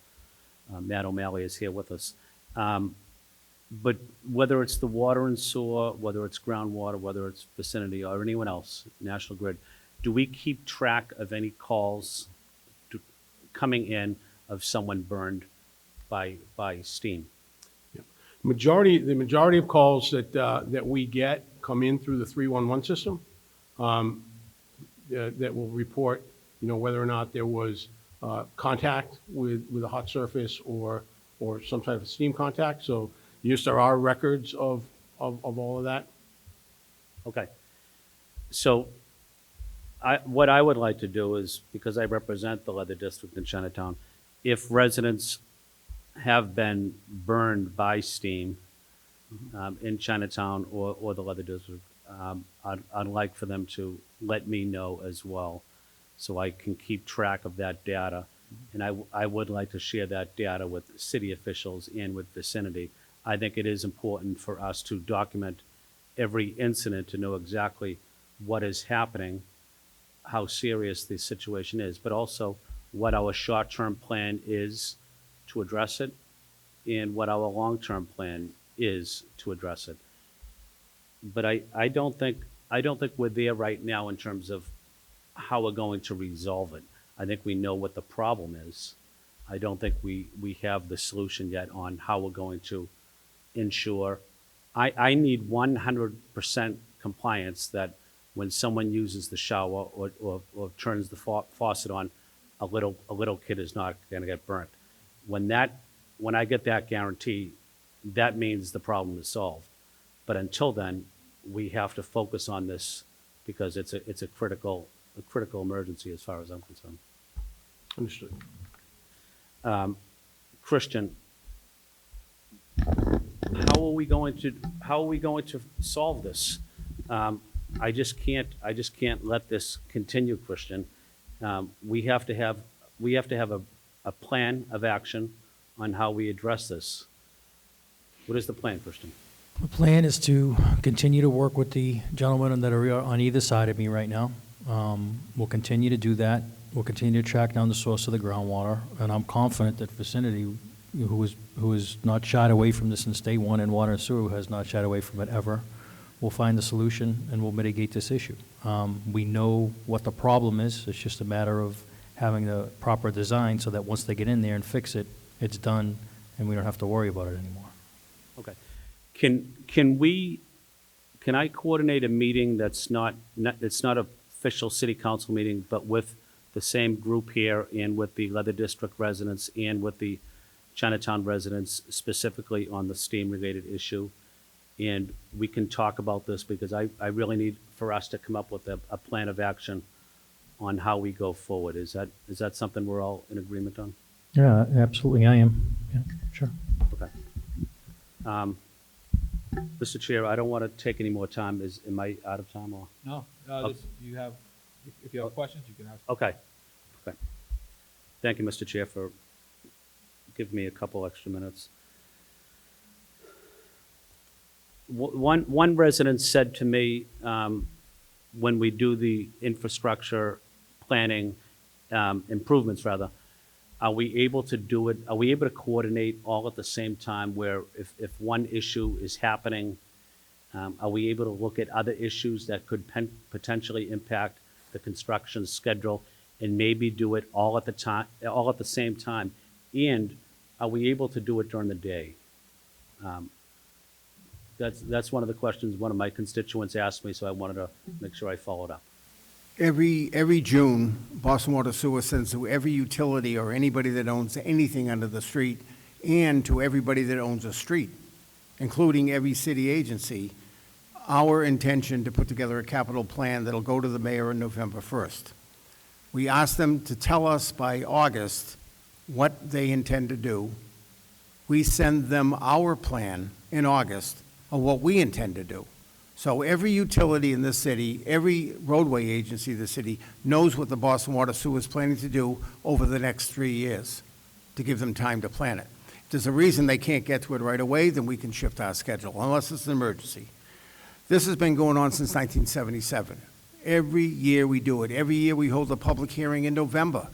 Matt O'Malley is here with us. But whether it's the water and sewer, whether it's groundwater, whether it's vicinity or anyone else, National Grid, do we keep track of any calls coming in of someone burned by steam? Yeah. The majority of calls that we get come in through the 311 system that will report, whether or not there was contact with a hot surface or some type of steam contact. So yes, there are records of all of that. Okay. So What I would like to do is, because I represent the Leather District in Chinatown, if residents have been burned by steam in Chinatown or the Leather District, I'd like for them to let me know as well, so I can keep track of that data. And I would like to share that data with city officials and with vicinity. I think it is important for us to document every incident to know exactly what is happening, how serious the situation is, but also what our short-term plan is to address it and what our long-term plan is to address it. But I don't think we're there right now in terms of how we're going to resolve it. I think we know what the problem is. I don't think we have the solution yet on how we're going to ensure. I need 100% compliance that when someone uses the shower or turns the faucet on, a little kid is not going to get burnt. When I get that guarantee, that means the problem is solved. But until then, we have to focus on this because it's a critical emergency as far as I'm concerned. Understood. Christian, how are we going to solve this? I just can't let this continue, Christian. We have to have a plan of action on how we address this. What is the plan, Christian? The plan is to continue to work with the gentlemen that are on either side of me right now. We'll continue to do that. We'll continue to track down the source of the groundwater, and I'm confident that vicinity, who is not shied away from this since day one, and water and sewer has not shied away from it ever, will find the solution and will mitigate this issue. We know what the problem is. It's just a matter of having the proper design so that once they get in there and fix it, it's done, and we don't have to worry about it anymore. Okay. Can I coordinate a meeting that's not an official city council meeting, but with the same group here and with the Leather District residents and with the Chinatown residents specifically on the steam-related issue? And we can talk about this because I really need for us to come up with a plan of action on how we go forward. Is that something we're all in agreement on? Yeah, absolutely, I am. Yeah, sure. Okay. Mr. Chair, I don't want to take any more time. Am I out of time or? No, if you have questions, you can ask. Okay. Thank you, Mr. Chair, for giving me a couple extra minutes. One resident said to me, when we do the infrastructure planning, improvements rather, are we able to do it, are we able to coordinate all at the same time where if one issue is happening, are we able to look at other issues that could potentially impact the construction schedule and maybe do it all at the same time? And are we able to do it during the day? That's one of the questions one of my constituents asked me, so I wanted to make sure I followed up. Every June, Boston Water Sewer sends to every utility or anybody that owns anything under the street and to everybody that owns a street, including every city agency, our intention to put together a capital plan that'll go to the mayor on November 1st. We asked them to tell us by August what they intend to do. We send them our plan in August of what we intend to do. So every utility in this city, every roadway agency in the city knows what the Boston Water Sewer is planning to do over the next 3 years to give them time to plan it. If there's a reason they can't get to it right away, then we can shift our schedule, unless it's an emergency. This has been going on since 1977. Every year we do it. Every year we hold a public hearing in November,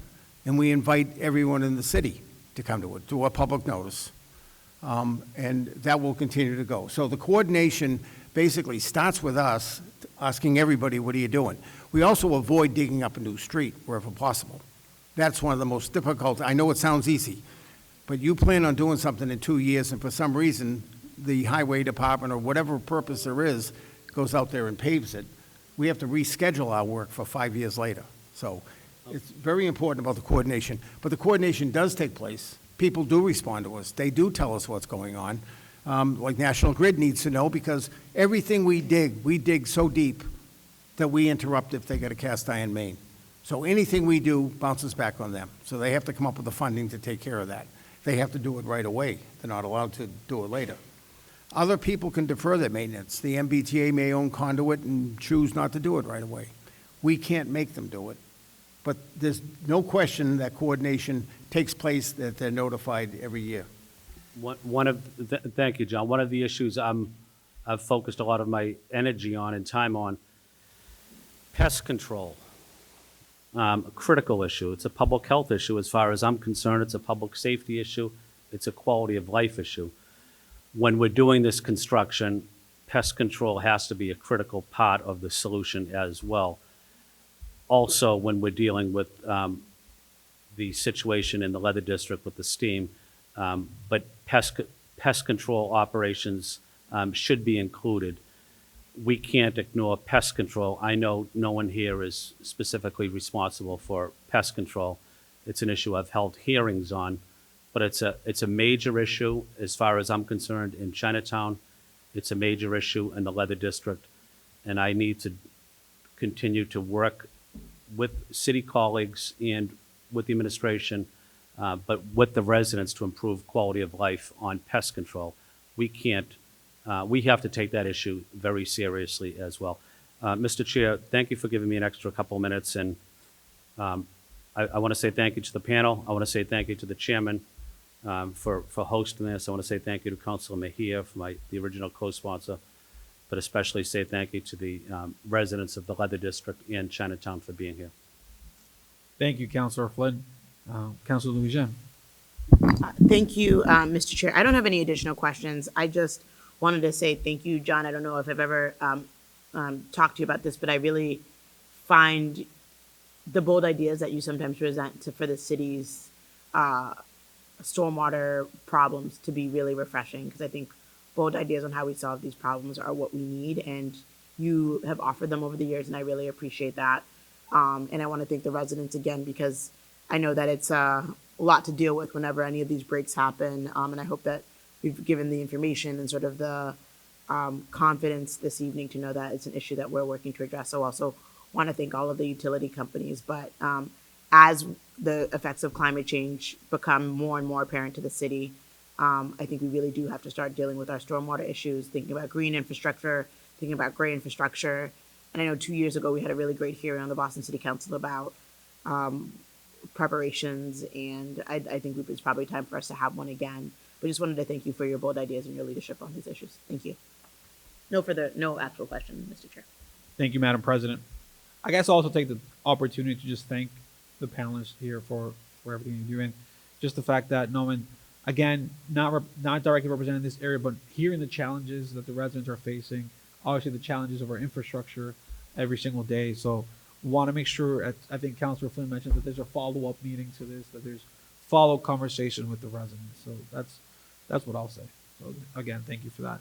and we invite everyone in the city to come to it, to a public notice. And that will continue to go. So the coordination basically starts with us asking everybody, what are you doing? We also avoid digging up a new street wherever possible. That's one of the most difficult. I know it sounds easy, but you plan on doing something in 2 years, and for some reason, the highway department or whatever purpose there is goes out there and paves it. We have to reschedule our work for 5 years later. So it's very important about the coordination. But the coordination does take place. People do respond to us. They do tell us what's going on. Like National Grid needs to know, because everything we dig so deep that we interrupt if they get a cast iron main. So anything we do bounces back on them. So they have to come up with the funding to take care of that. They have to do it right away. They're not allowed to do it later. Other people can defer their maintenance. The MBTA may own conduit and choose not to do it right away. We can't make them do it. But there's no question that coordination takes place, that they're notified every year. Thank you, John. One of the issues I've focused a lot of my energy on and time on, pest control. A critical issue. It's a public health issue as far as I'm concerned. It's a public safety issue. It's a quality of life issue. When we're doing this construction, pest control has to be a critical part of the solution as well. Also, when we're dealing with the situation in the Leather District with the steam, but pest control operations should be included. We can't ignore pest control. I know no one here is specifically responsible for pest control. It's an issue I've held hearings on, but it's a major issue as far as I'm concerned in Chinatown. It's a major issue in the Leather District, and I need to continue to work with city colleagues and with the administration, but with the residents to improve quality of life on pest control. We have to take that issue very seriously as well. Mr. Chair, thank you for giving me an extra couple of minutes, and I want to say thank you to the panel. I want to say thank you to the chairman for hosting this. I want to say thank you to Councilor Mejia, the original co-sponsor, but especially say thank you to the residents of the Leather District and Chinatown for being here. Thank you, Councilor Flynn. Councilor Louisiana. Thank you, Mr. Chair. I don't have any additional questions. I just wanted to say thank you, John. I don't know if I've ever talked to you about this, but I really find the bold ideas that you sometimes present for the city's stormwater problems to be really refreshing, because I think bold ideas on how we solve these problems are what we need, and you have offered them over the years, and I really appreciate that. And I want to thank the residents again, because I know that it's a lot to deal with whenever any of these breaks happen, and I hope that we've given the information and sort of the confidence this evening to know that it's an issue that we're working to address. So also want to thank all of the utility companies, but as the effects of climate change become more and more apparent to the city, I think we really do have to start dealing with our stormwater issues, thinking about green infrastructure, thinking about gray infrastructure. And I know 2 years ago we had a really great hearing on the Boston City Council about preparations, and I think it's probably time for us to have one again. But just wanted to thank you for your bold ideas and your leadership on these issues. Thank you. No actual question, Mr. Chair. Thank you, Madam President. I guess I'll also take the opportunity to just thank the panelists here for everything you're doing. Just the fact that no one, again, not directly representing this area, but hearing the challenges that the residents are facing, obviously the challenges of our infrastructure every single day. So want to make sure, I think Councilor Flynn mentioned that there's a follow-up meeting to this, that there's follow-up conversation with the residents. So that's what I'll say. So again, thank you for that.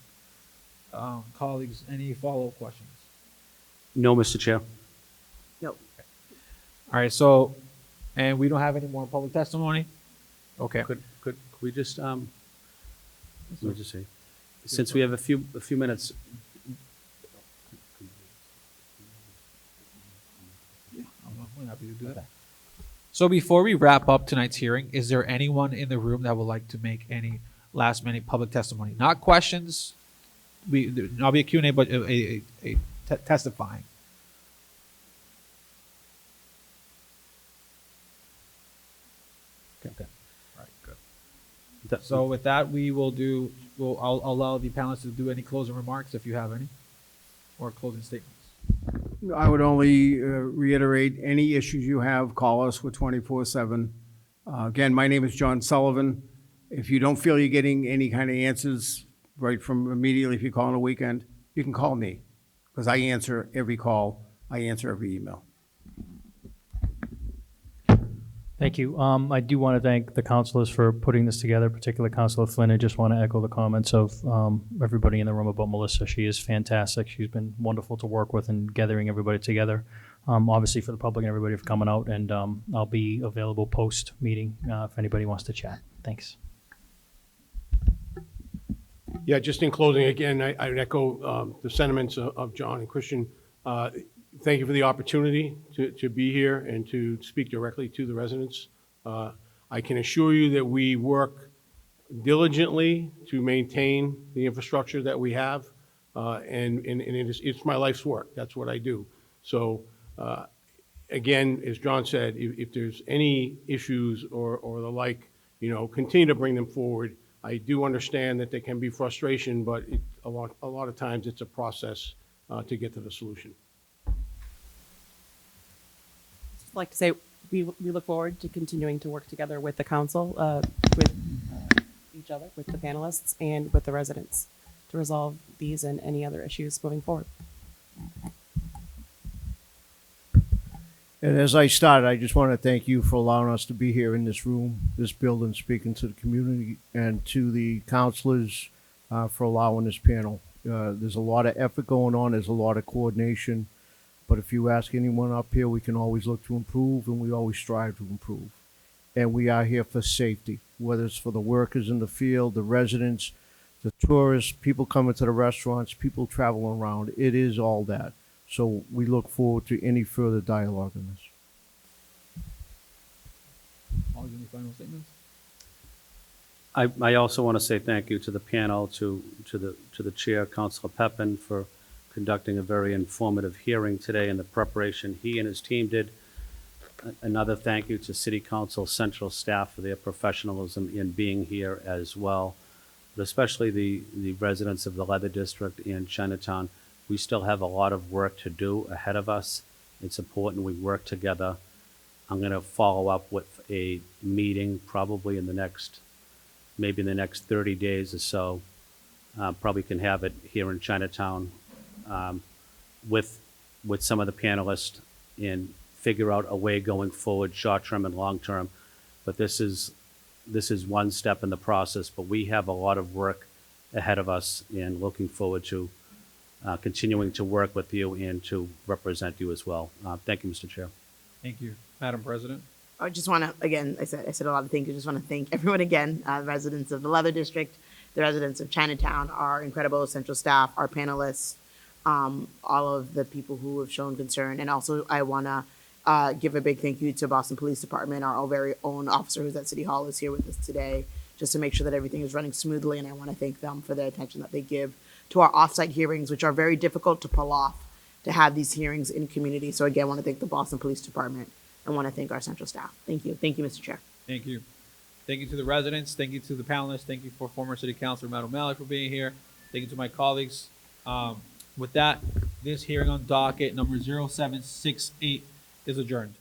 Colleagues, any follow-up questions? No, Mr. Chair. No. All right, so, and we don't have any more public testimony? Okay. Could we just, let me just see, since we have a few minutes. Yeah, I'm happy to do that. So before we wrap up tonight's hearing, is there anyone in the room that would like to make any last-minute public testimony? Not questions, not be a Q&A, but a testifying. Okay. All right, good. So with that, I'll allow the panelists to do any closing remarks if you have any, or closing statements. I would only reiterate, any issues you have, call us. We're 24/7. Again, my name is John Sullivan. If you don't feel you're getting any kind of answers right from immediately, if you call on a weekend, you can call me, because I answer every call. I answer every email. Thank you. I do want to thank the councilors for putting this together, particularly Councilor Flynn. I just want to echo the comments of everybody in the room about Melissa. She is fantastic. She's been wonderful to work with and gathering everybody together. Obviously for the public and everybody for coming out, and I'll be available post-meeting if anybody wants to chat. Thanks. Yeah, just in closing, again, I would echo the sentiments of John and Christian. thank you for the opportunity to be here and to speak directly to the residents. I can assure you that we work diligently to maintain the infrastructure that we have, and it's my life's work. That's what I do. So, again, as John said, if there's any issues or the like, continue to bring them forward. I do understand that there can be frustration, but a lot of times it's a process to get to the solution. I'd like to say we look forward to continuing to work together with the council, with each other, with the panelists, and with the residents to resolve these and any other issues moving forward. And as I started, I just want to thank you for allowing us to be here in this room, this building, speaking to the community, and to the counselors for allowing this panel. There's a lot of effort going on. There's a lot of coordination. But if you ask anyone up here, we can always look to improve, and we always strive to improve. And we are here for safety, whether it's for the workers in the field, the residents, the tourists, people coming to the restaurants, people traveling around. It is all that. So we look forward to any further dialogue on this. Any final statements? I also want to say thank you to the panel, to the chair, Councilor Pepin, for conducting a very informative hearing today and the preparation he and his team did. Another thank you to City Council Central staff for their professionalism in being here as well, but especially the residents of the Leather District and Chinatown. We still have a lot of work to do ahead of us. It's important we work together. I'm going to follow up with a meeting probably maybe in the next 30 days or so. Probably can have it here in Chinatown with some of the panelists and figure out a way going forward, short-term and long-term. But this is one step in the process, but we have a lot of work ahead of us and looking forward to continuing to work with you and to represent you as well. Thank you, Mr. Chair. Thank you. Madam President? I just want to, again, I said a lot of things. I just want to thank everyone again, residents of the Leather District, the residents of Chinatown, our incredible central staff, our panelists, all of the people who have shown concern. And also I want to give a big thank you to Boston Police Department. Our very own officer who's at City Hall is here with us today just to make sure that everything is running smoothly. And I want to thank them for the attention that they give to our offsite hearings, which are very difficult to pull off, to have these hearings in community. So again, I want to thank the Boston Police Department and want to thank our central staff. Thank you. Thank you, Mr. Chair. Thank you. Thank you to the residents. Thank you to the panelists. Thank you for former City Councilor Matt O'Malley for being here. Thank you to my colleagues. With that, this hearing on docket number 0768 is adjourned.